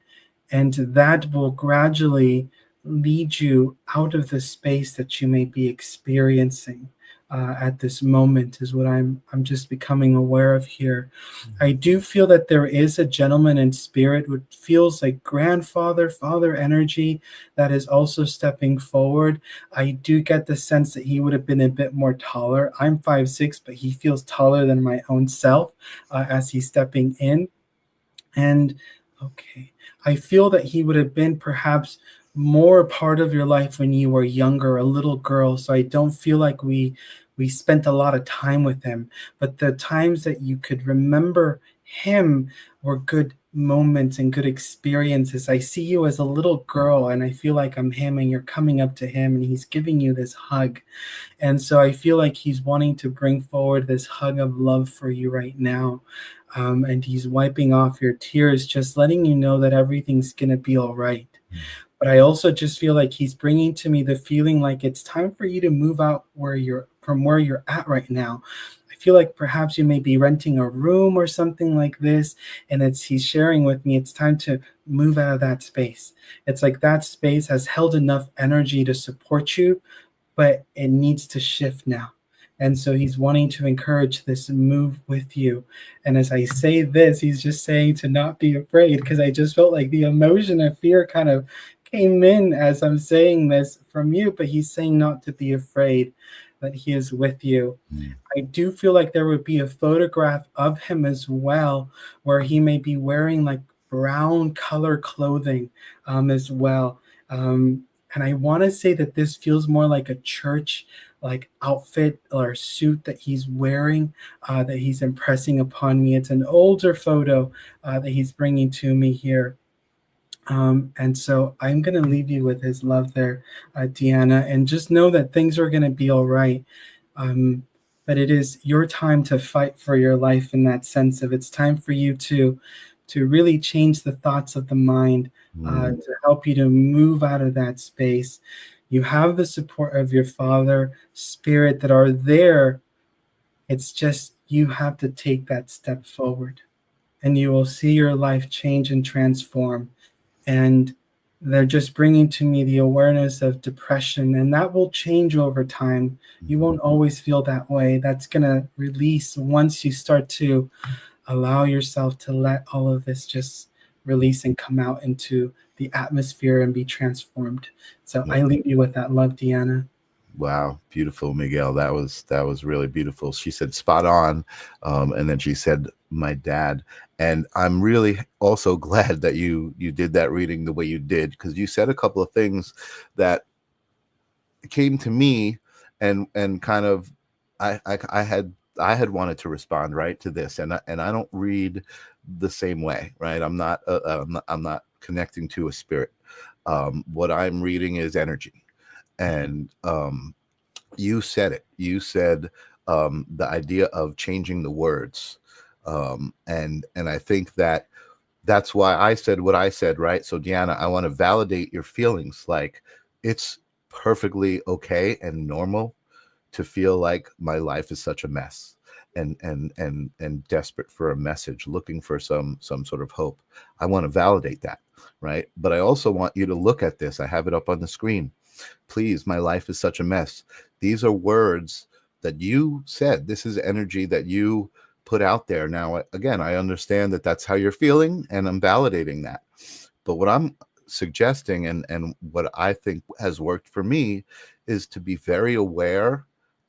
and that will gradually lead you out of the space that you may be experiencing at this moment, is what I'm just becoming aware of here. I do feel that there is a gentleman in spirit who feels like grandfather, father energy that is also stepping forward. I do get the sense that he would have been a bit more taller. I'm 5'6", but he feels taller than my own self as he's stepping in. And okay, I feel that he would have been perhaps more a part of your life when you were younger, a little girl. So I don't feel like we spent a lot of time with him, but the times that you could remember him were good moments and good experiences. I see you as a little girl and I feel like I'm him and you're coming up to him and he's giving you this hug. And so I feel like he's wanting to bring forward this hug of love for you right now. And he's wiping off your tears, just letting you know that everything's going to be all right. But I also just feel like he's bringing to me the feeling like it's time for you to move out where you're at right now. I feel like perhaps you may be renting a room or something like this, and he's sharing with me it's time to move out of that space. It's like that space has held enough energy to support you, but it needs to shift now. And so he's wanting to encourage this move with you. And as I say this, he's just saying to not be afraid, because I just felt like the emotion of fear kind of came in as I'm saying this from you, but he's saying not to be afraid, that he is with you. I do feel like there would be a photograph of him as well, where he may be wearing like brown color clothing as well. And I want to say that this feels more like a church like outfit or suit that he's wearing, that he's impressing upon me. It's an older photo that he's bringing to me here. And so I'm going to leave you with his love there, Deanna, and just know that things are going to be all right. Um, but it is your time to fight for your life, in that sense of it's time for you to really change the thoughts of the mind, to help you to move out of that space. You have the support of your father, spirit that are there. It's just you have to take that step forward, and you will see your life change and transform. And they're just bringing to me the awareness of depression, and that will change over time. You won't always feel that way. That's going to release once you start to allow yourself to let all of this just release and come out into the atmosphere and be transformed. So Yeah. I leave you with that love, Deanna. Wow, beautiful, Miguel. That was really beautiful. She said spot on, and then she said my dad. And I'm really also glad that you did that reading the way you did, because you said a couple of things that came to me, and kind of I had wanted to respond right to this, and I don't read the same way, right? I'm not connecting to a spirit. What I'm reading is energy, and you said it. You said the idea of changing the words, and I think that's why I said what I said, right? So Deanna, I want to validate your feelings. Like, it's perfectly okay and normal to feel like my life is such a mess, and desperate for a message, looking for some sort of hope. I want to validate that, right? But I also want you to look at this. I have it up on the screen. Please, my life is such a mess. These are words that you said. This is energy that you put out there. Now, again, I understand that that's how you're feeling, and I'm validating that. But what I'm suggesting, and what I think has worked for me, is to be very aware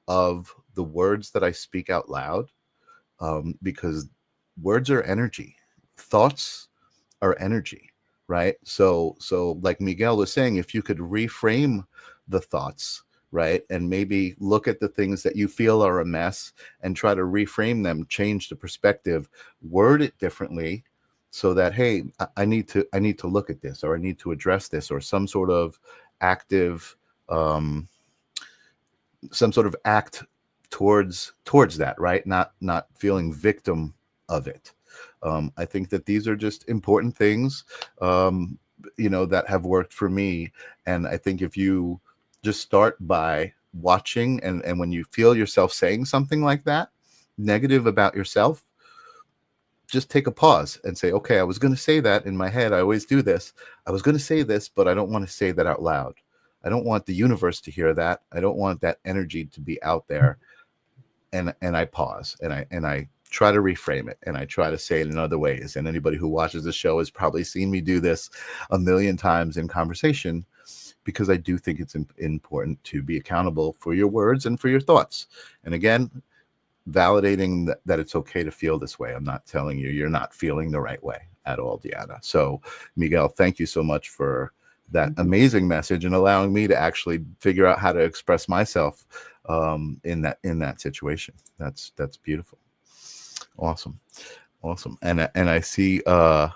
of the words that I speak out loud, because words are energy. Thoughts are energy, right? So like Miguel was saying, if you could reframe the thoughts, right, and maybe look at the things that you feel are a mess and try to reframe them, change the perspective, word it differently, so that, hey, I need to look at this, or I need to address this, or some sort of active, um, some sort of act towards that, right? Not feeling victim of it. I think that these are just important things, um, that have worked for me. And I think if you just start by watching, and when you feel yourself saying something like that, negative about yourself, just take a pause and say, okay, I was going to say that in my head. I always do this. I was going to say this, but I don't want to say that out loud. I don't want the universe to hear that. I don't want that energy to be out there. And I pause, and I try to reframe it, and I try to say it in other ways. And anybody who watches the show has probably seen me do this a million times in conversation, because I do think it's important to be accountable for your words and for your thoughts. And again, validating that it's okay to feel this way. I'm not telling you you're not feeling the right way at all, Deanna. So, Miguel, thank you so much for that amazing message and allowing me to actually figure out how to express myself in that situation. That's beautiful. Awesome. And I see a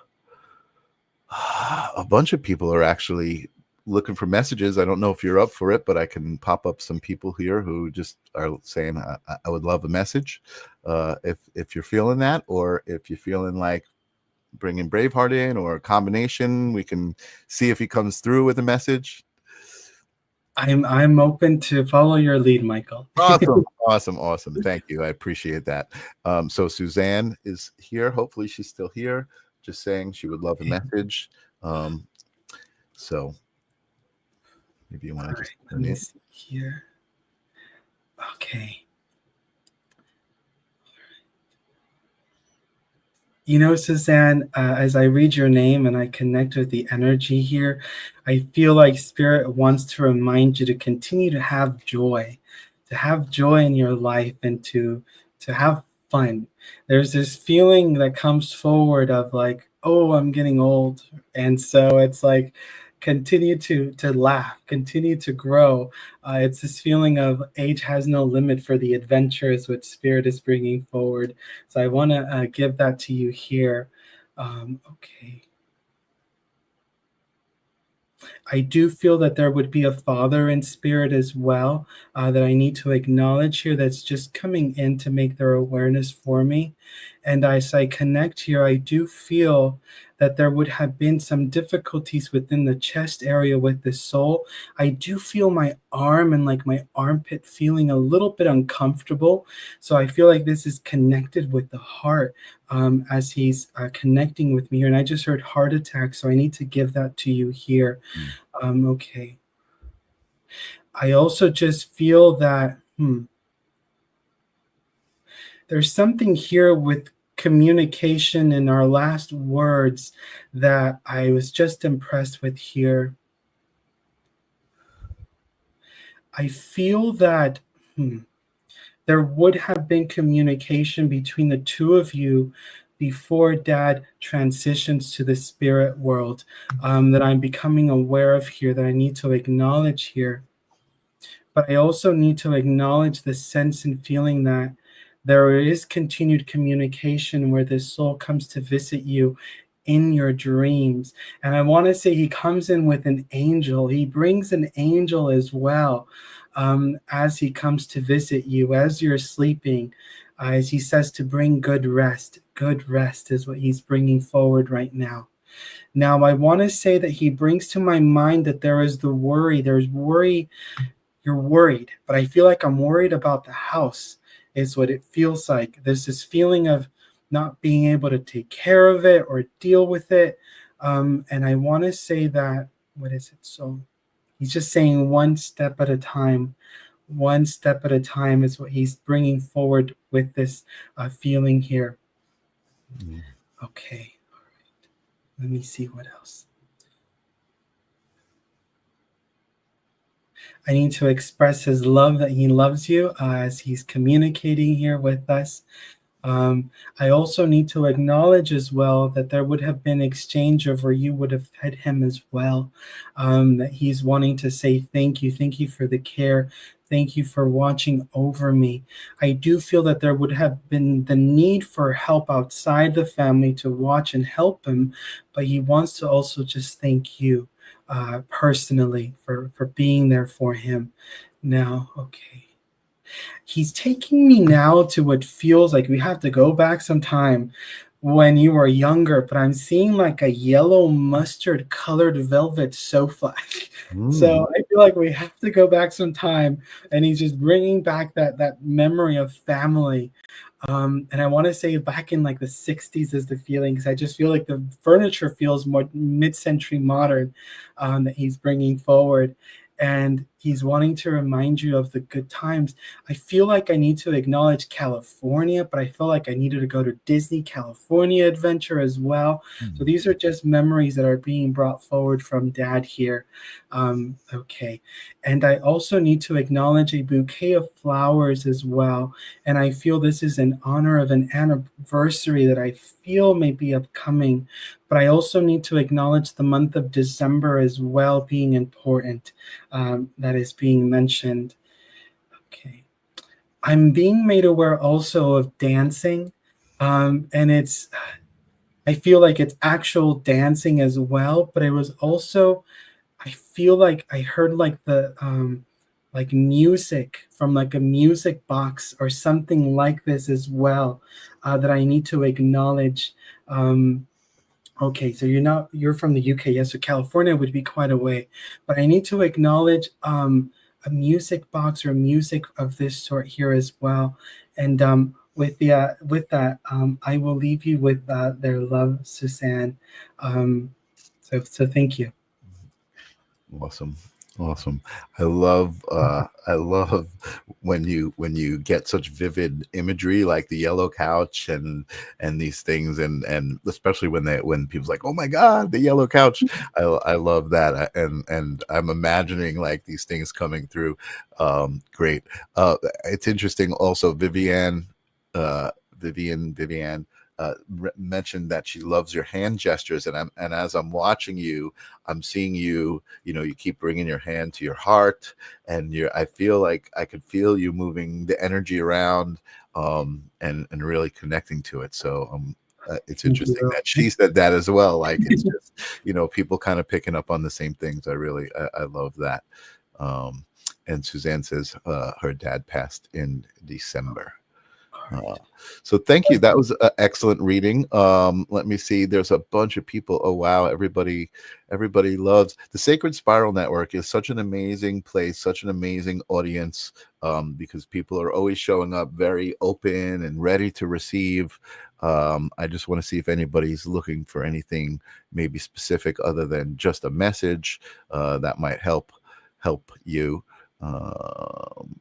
bunch of people are actually looking for messages. I don't know if you're up for it, but I can pop up some people here who just are saying, I would love a message. If you're feeling that, or if you're feeling like bringing Braveheart in, or a combination, we can see if he comes through with a message. I'm open to follow your lead, Michael. Awesome. Thank you. I appreciate that. So Suzanne is here. Hopefully she's still here. Just saying she would love a message. So maybe you want to just let me see here. Okay. You know, Suzanne, as I read your name and I connect with the energy here, I feel like Spirit wants to remind you to continue to have joy in your life, and to have fun. There's this feeling that comes forward of like, oh, I'm getting old. And so it's like, continue to laugh, continue to grow. It's this feeling of age has no limit for the adventures which Spirit is bringing forward. So I want to give that to you here. Okay. I do feel that there would be a father in spirit as well, that I need to acknowledge here, that's just coming in to make their awareness for me. And as I connect here, I do feel that there would have been some difficulties within the chest area with the soul. I do feel my arm and like my armpit feeling a little bit uncomfortable. So I feel like this is connected with the heart, as he's connecting with me here. And I just heard heart attack, so I need to give that to you here. Okay. I also just feel that there's something here with communication in our last words that I was just impressed with here. I feel that there would have been communication between the two of you before Dad transitions to the spirit world, that I'm becoming aware of here, that I need to acknowledge here. But I also need to acknowledge the sense and feeling that there is continued communication where the soul comes to visit you in your dreams. And I want to say he comes in with an angel. He brings an angel as well, as he comes to visit you as you're sleeping, as he says to bring good rest. Good rest is what he's bringing forward right now. Now, I want to say that he brings to my mind that there is the worry. There's worry. You're worried, but I feel like I'm worried about the house, is what it feels like. There's this feeling of not being able to take care of it or deal with it. And I want to say that, what is it? So he's just saying one step at a time. One step at a time is what he's bringing forward with this feeling here. Okay. All right. Let me see what else. I need to express his love, that he loves you, as he's communicating here with us. I also need to acknowledge as well that there would have been exchange of where you would have fed him as well. That he's wanting to say thank you for the care. Thank you for watching over me. I do feel that there would have been the need for help outside the family to watch and help him, but he wants to also just thank you personally for being there for him. Now, okay. He's taking me now to what feels like we have to go back some time when you were younger, but I'm seeing like a yellow mustard colored velvet sofa. So Mm. I feel like we have to go back some time, and he's just bringing back that memory of family. And I want to say back in like the 60s is the feeling, because I just feel like the furniture feels more mid-century modern, that he's bringing forward. And he's wanting to remind you of the good times. I feel like I need to acknowledge California, but I feel like I needed to go to Disney California Adventure as well. So Mm. these are just memories that are being brought forward from Dad here. Okay. And I also need to acknowledge a bouquet of flowers as well. And I feel this is in honor of an anniversary that I feel may be upcoming. But I also need to acknowledge the month of December as well being important, that is being mentioned. Okay. I'm being made aware also of dancing. And I feel like it's actual dancing as well, but it was also, I feel like I heard like music from like a music box or something like this as well, that I need to acknowledge. Um, okay, so you're from the UK, yes, so California would be quite a way, but I need to acknowledge a music box or music of this sort here as well. And with that, I will leave you with their love, Suzanne. So thank you. Awesome. Awesome. I love when you get such vivid imagery like the yellow couch and these things, and especially when people's like, oh my god, the yellow couch. I love that. And I'm imagining like these things coming through. Great. It's interesting also, uh Vivian mentioned that she loves your hand gestures, and as I'm watching you, I'm seeing you. You know, you keep bringing your hand to your heart, and I feel like I could feel you moving the energy around, and really connecting to it. So it's Thank interesting you. that she said that as well. Like it's just people kind of picking up on the same things. I love that. Um, and Suzanne says her dad passed in December. All Uh, right. so thank you. That was an excellent reading. Let me see. There's a bunch of people. Oh wow, everybody loves the Sacred Spiral Network. Is such an amazing place, such an amazing audience, because people are always showing up very open and ready to receive. I just want to see if anybody's looking for anything maybe specific other than just a message that might help you. Um,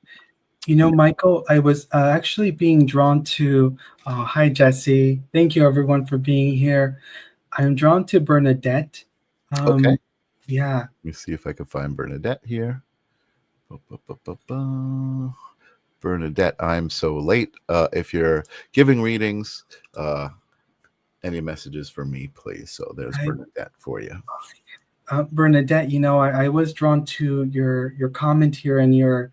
You know, Michael, I was actually being drawn to, hi, Jesse. Thank you, everyone, for being here. I'm drawn to Bernadette. okay. Um, yeah, Let me see if I can find Bernadette here. Ba-ba-ba-ba-ba. Bernadette, I'm so late. If you're giving readings, any messages for me, please? So there's I, Bernadette for you. Bernadette, you know, I was drawn to your comment here and your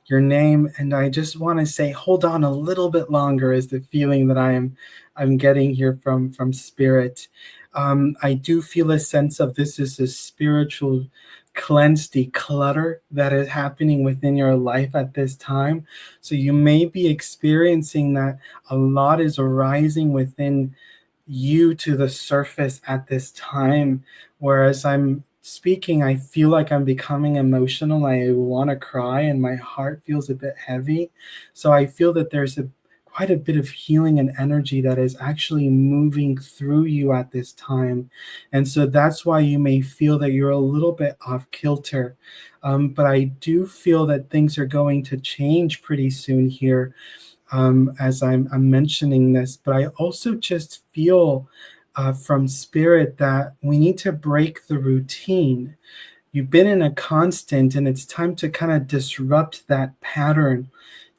name, and I just want to say, hold on a little bit longer. Is the feeling that I'm getting here from Spirit. I do feel a sense of this is a spiritual cleanse, declutter that is happening within your life at this time. So you may be experiencing that a lot is arising within you to the surface at this time. Whereas I'm speaking, I feel like I'm becoming emotional. I want to cry, and my heart feels a bit heavy. So I feel that there's a quite a bit of healing and energy that is actually moving through you at this time. And so that's why you may feel that you're a little bit off kilter. But I do feel that things are going to change pretty soon here, as I'm mentioning this, but I also just feel from Spirit that we need to break the routine. You've been in a constant, and it's time to kind of disrupt that pattern,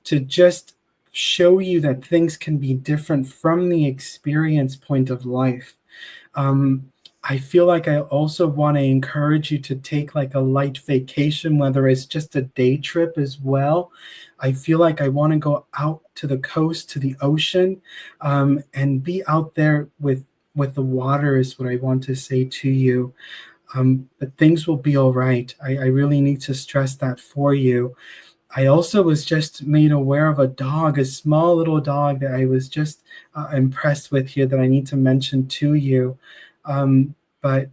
to just show you that things can be different from the experience point of life. Um, I feel like I also want to encourage you to take like a light vacation, whether it's just a day trip as well. I feel like I want to go out to the coast, to the ocean, and be out there with the water is what I want to say to you. But things will be all right. I really need to stress that for you. I also was just made aware of a dog, a small little dog that I was just impressed with here that I need to mention to you. But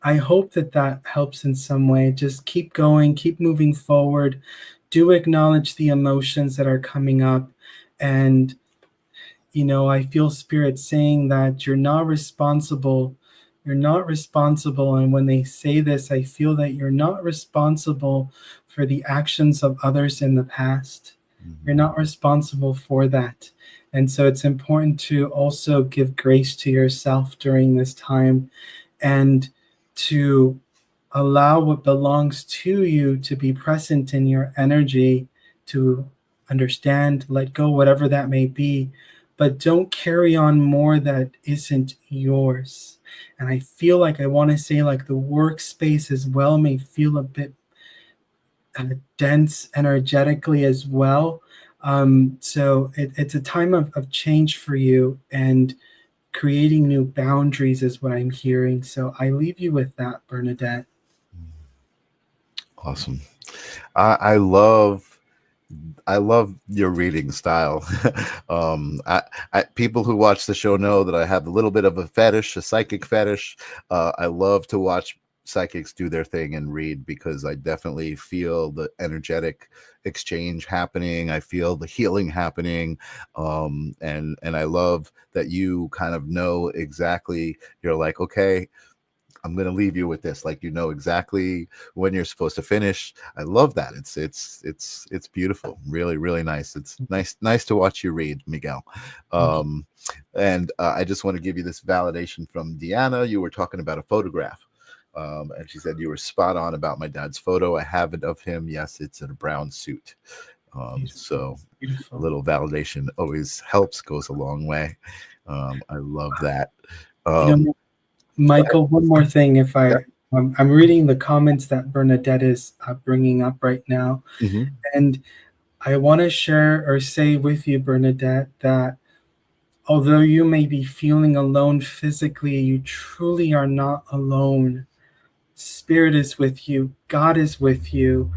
I hope that that helps in some way. Just keep going, keep moving forward. Do acknowledge the emotions that are coming up. And, I feel spirit saying that you're not responsible. You're not responsible. And when they say this, I feel that you're not responsible for the actions of others in the past. You're not responsible for that. And so it's important to also give grace to yourself during this time and to allow what belongs to you to be present in your energy, to understand, let go, whatever that may be, but don't carry on more that isn't yours. And I feel like I want to say, like, the workspace as well may feel a bit dense energetically as well. So it's a time of change for you, and creating new boundaries is what I'm hearing. So I leave you with that, Bernadette. Awesome. I love your reading style. People who watch the show know that I have a little bit of a fetish, a psychic fetish. I love to watch psychics do their thing and read, because I definitely feel the energetic exchange happening. I feel the healing happening. And I love that you kind of know exactly, you're like, okay, I'm going to leave you with this. Like, exactly when you're supposed to finish. I love that. It's beautiful. Really, really nice. It's nice to watch you read, Miguel. And I just want to give you this validation from Deanna. You were talking about a photograph. And she said, you were spot on about my dad's photo. I have it of him. Yes, it's in a brown suit. So Beautiful. a little validation always helps, goes a long way. I love that. Michael, one more thing. If I'm reading the comments that Bernadette is bringing up right now, and I want to share or say with you, Bernadette, that although you may be feeling alone physically, you truly are not alone. Spirit is with you. God is with you.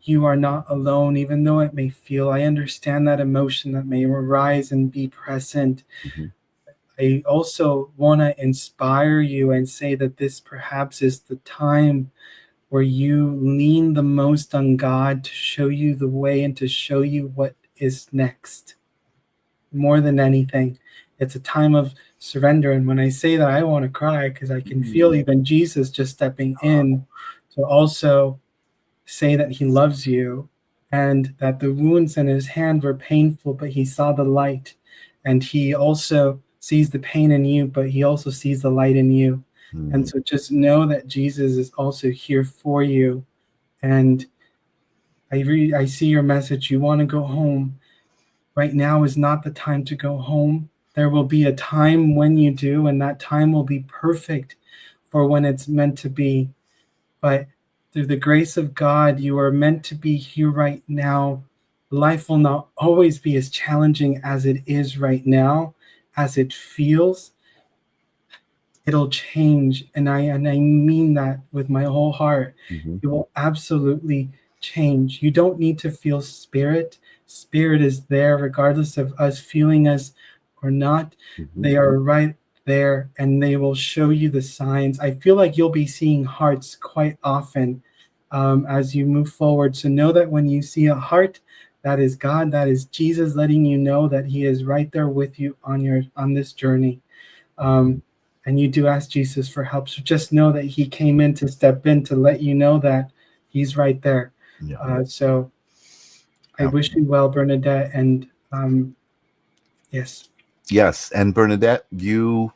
You are not alone, even though it may feel. I understand that emotion that may arise and be present. I also want to inspire you and say that this perhaps is the time where you lean the most on God to show you the way and to show you what is next. More than anything, it's a time of surrender. And when I say that, I want to cry because I can feel even Jesus just stepping in to also say that he loves you, and that the wounds in his hand were painful, but he saw the light. And he also sees the pain in you, but he also sees the light in you. And so just know that Jesus is also here for you. And I see your message. You want to go home. Right now is not the time to go home. There will be a time when you do, and that time will be perfect for when it's meant to be. But through the grace of God, you are meant to be here right now. Life will not always be as challenging as it is right now, as it feels. It'll change, and I mean that with my whole heart. It will absolutely change. You don't need to feel spirit. Spirit is there regardless of us feeling us or not. They are right there, and they will show you the signs. I feel like you'll be seeing hearts quite often as you move forward. So know that when you see a heart, that is God, that is Jesus letting you know that he is right there with you on this journey. And you do ask Jesus for help. So just know that he came in to step in to let you know that he's right there. So I wish you well, Bernadette. And yes. Yes. And Bernadette, you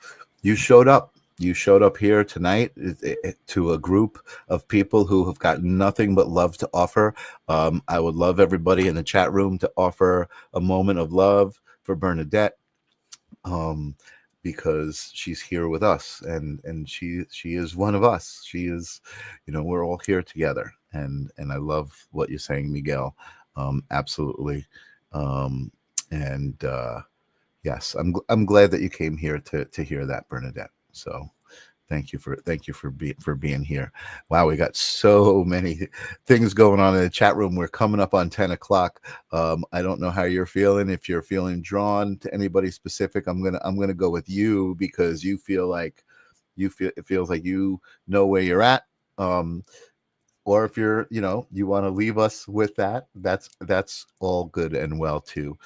showed up. You showed up here tonight to a group of people who have got nothing but love to offer. I would love everybody in the chat room to offer a moment of love for Bernadette, um, because she's here with us, and she is one of us. She is, we're all here together, and I love what you're saying, Miguel. Absolutely. Um, and yes, I'm glad that you came here to hear that, Bernadette. So thank you for being here. Wow, we got so many things going on in the chat room. We're coming up on 10 o'clock. I don't know how you're feeling. If you're feeling drawn to anybody specific, I'm gonna go with you, because you feel like it feels like you know where you're at. Or if you're, you want to leave us with that, that's all good and well too.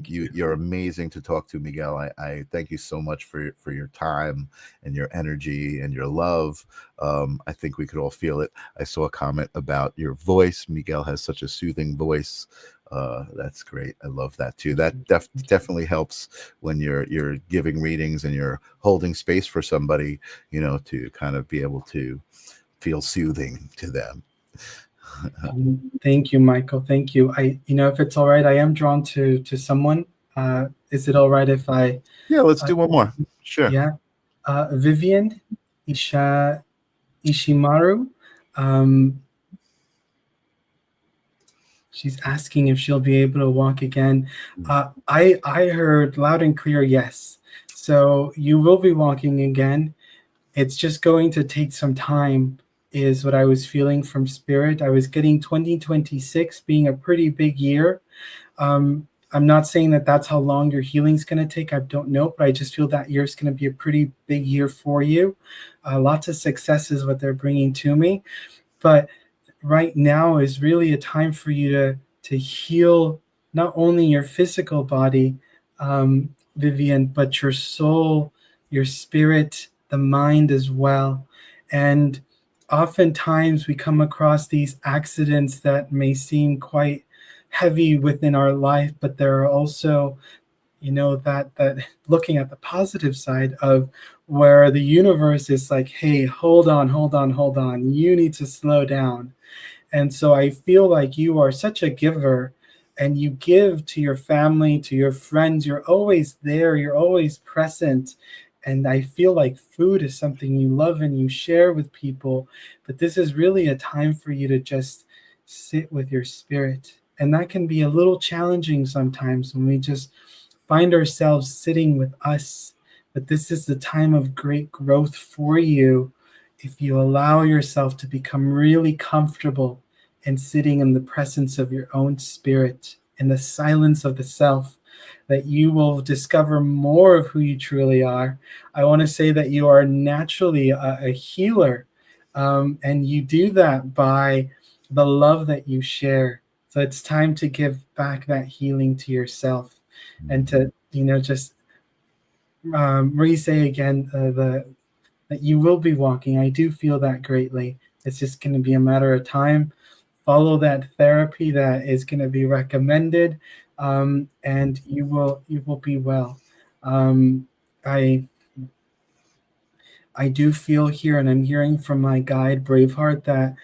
You're amazing to talk to, Miguel. I thank you so much for your time and your energy and your love. I think we could all feel it. I saw a comment about your voice. Miguel has such a soothing voice. That's great. I love that too. That definitely helps when you're giving readings and you're holding space for somebody, to kind of be able to feel soothing to them. Thank you, Michael. Thank you. If it's all right, I am drawn to someone. Is it all right if I? Yeah, let's do one more. Sure. Yeah. Vivian Ishimaru. She's asking if she'll be able to walk again. I heard loud and clear yes. So you will be walking again. It's just going to take some time, is what I was feeling from spirit. I was getting 2026 being a pretty big year. I'm not saying that that's how long your healing's going to take. I don't know, but I just feel that year's going to be a pretty big year for you. Lots of success is what they're bringing to me. But right now is really a time for you to heal not only your physical body, Vivian, but your soul, your spirit, the mind as well. And oftentimes we come across these accidents that may seem quite heavy within our life, but there are also, that looking at the positive side of where the universe is like, hey, hold on, you need to slow down. And so I feel like you are such a giver, and you give to your family, to your friends. You're always there, you're always present. And I feel like food is something you love and you share with people. But this is really a time for you to just sit with your spirit. And that can be a little challenging sometimes when we just find ourselves sitting with us. But this is the time of great growth for you if you allow yourself to become really comfortable and sitting in the presence of your own spirit, in the silence of the self, that you will discover more of who you truly are. I want to say that you are naturally a healer, and you do that by the love that you share. So it's time to give back that healing to yourself, and to just re-say again that you will be walking. I do feel that greatly. It's just going to be a matter of time. Follow that therapy that is going to be recommended, and you will be well. I do feel here, and I'm hearing from my guide Braveheart, that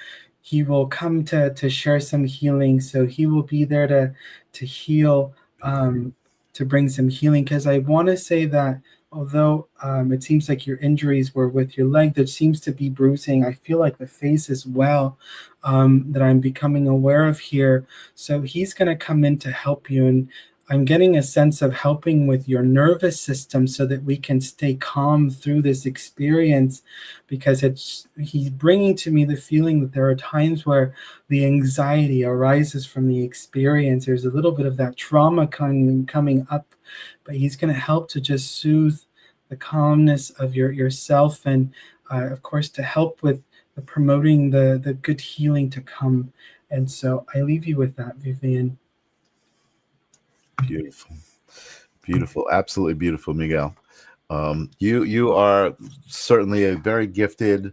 he will come to share some healing. So he will be there to heal, to bring some healing. Because I want to say that although it seems like your injuries were with your leg, there seems to be bruising. I feel like the face as well, that I'm becoming aware of here. So he's going to come in to help you. And I'm getting a sense of helping with your nervous system so that we can stay calm through this experience, because he's bringing to me the feeling that there are times where the anxiety arises from the experience. There's a little bit of that trauma coming up, but he's going to help to just soothe the calmness of yourself, and of course to help with promoting the good healing to come. And so I leave you with that, Vivian. Beautiful, absolutely beautiful, Miguel. You are certainly a very gifted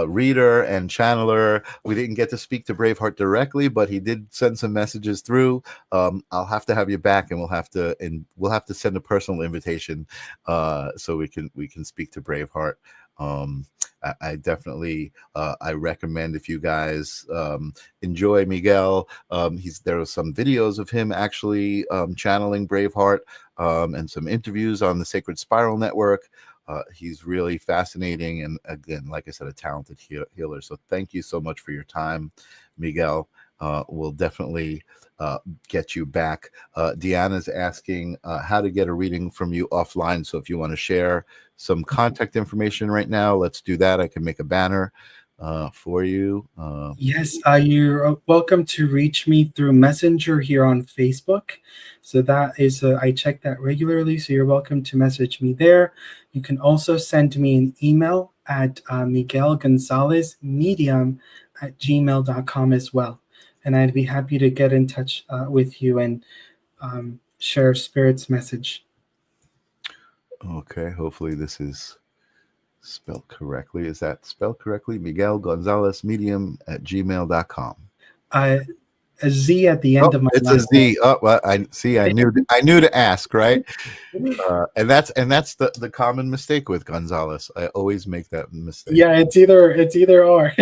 reader and channeler. We didn't get to speak to Braveheart directly, but he did send some messages through. I'll have to have you back, and we'll have to send a personal invitation so we can speak to Braveheart. I definitely I recommend if you guys enjoy Miguel. There are some videos of him actually channeling Braveheart, and some interviews on the Sacred Spiral Network. He's really fascinating, and again, like I said, a talented healer. So thank you so much for your time, Miguel. We'll definitely get you back. Deanna's asking how to get a reading from you offline. So if you want to share some contact information right now, let's do that. I can make a banner for you. Yes, you're welcome to reach me through Messenger here on Facebook. So that is, I check that regularly. So you're welcome to message me there. You can also send me an email at Miguel Gonzales Medium at gmail.com as well. And I'd be happy to get in touch with you and share Spirit's message. Okay, hopefully this is spelled correctly. Is that spelled correctly? Miguel Gonzales Medium at gmail.com. A Z at the end of my it's last a Z. Oh, well, I see. I knew to ask, right? name. And that's the common mistake with Gonzales. I always make that mistake. Yeah, it's either or.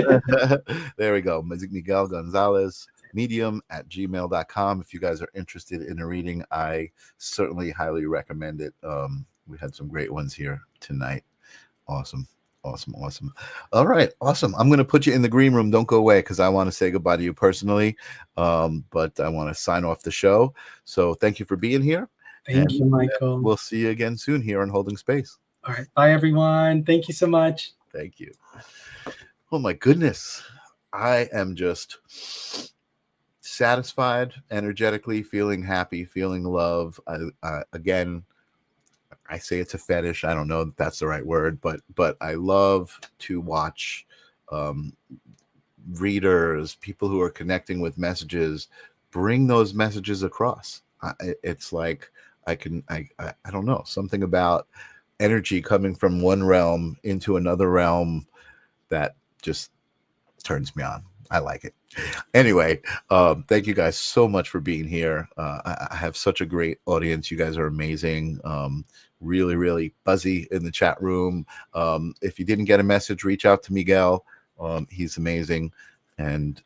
There we go. Miguel Gonzales Medium at gmail.com. If you guys are interested in a reading, I certainly highly recommend it. We had some great ones here tonight. Awesome. All right, awesome. I'm going to put you in the green room. Don't go away because I want to say goodbye to you personally, but I want to sign off the show. So thank you for being here. Thank you, Michael. We'll see you again soon here on Holding Space. All right, bye everyone. Thank you so much. Thank you. Oh my goodness, I am just satisfied, energetically feeling happy, feeling love. Again, I say it's a fetish. I don't know if that's the right word, but I love to watch readers, people who are connecting with messages, bring those messages across. It's like I don't know, something about energy coming from one realm into another realm that just turns me on. I like it. Anyway, thank you guys so much for being here. I have such a great audience. You guys are amazing. Really, really buzzy in the chat room. If you didn't get a message, reach out to Miguel. He's amazing. And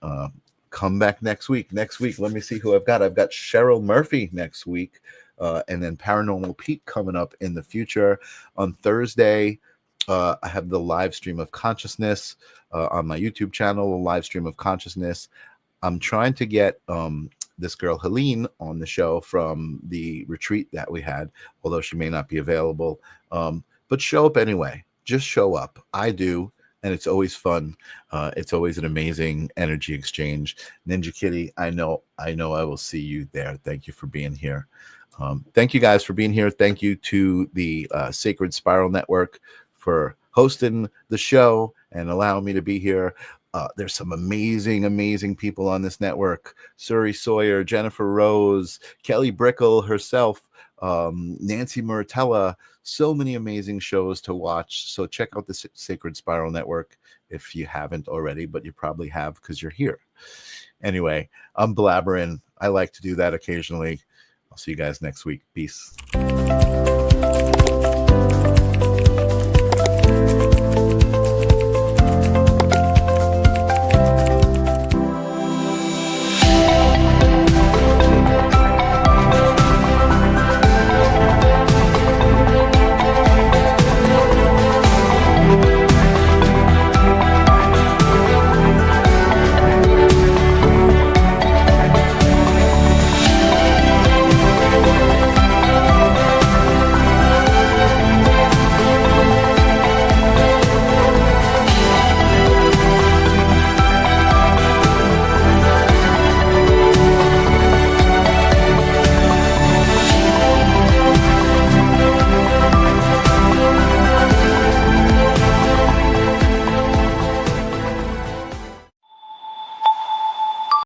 come back next week. Let me see who I've got. I've got Cheryl Murphy next week. And then Paranormal Pete coming up in the future. On Thursday, I have the live stream of consciousness on my YouTube channel, a live stream of consciousness. I'm trying to get this girl Helene on the show from the retreat that we had, although she may not be available. But show up anyway. Just show up. I do, and it's always fun. It's always an amazing energy exchange. Ninja Kitty, I know I will see you there. Thank you for being here. Thank you guys for being here. Thank you to the Sacred Spiral Network for hosting the show and allowing me to be here. There's some amazing people on this network. Suri Sawyer, Jennifer Rose, Kelly Brickle herself, Nancy Murtella. So many amazing shows to watch. So check out the Sacred Spiral Network if you haven't already, but you probably have because you're here. Anyway, I'm blabbering. I like to do that occasionally. I'll see you guys next week. Peace.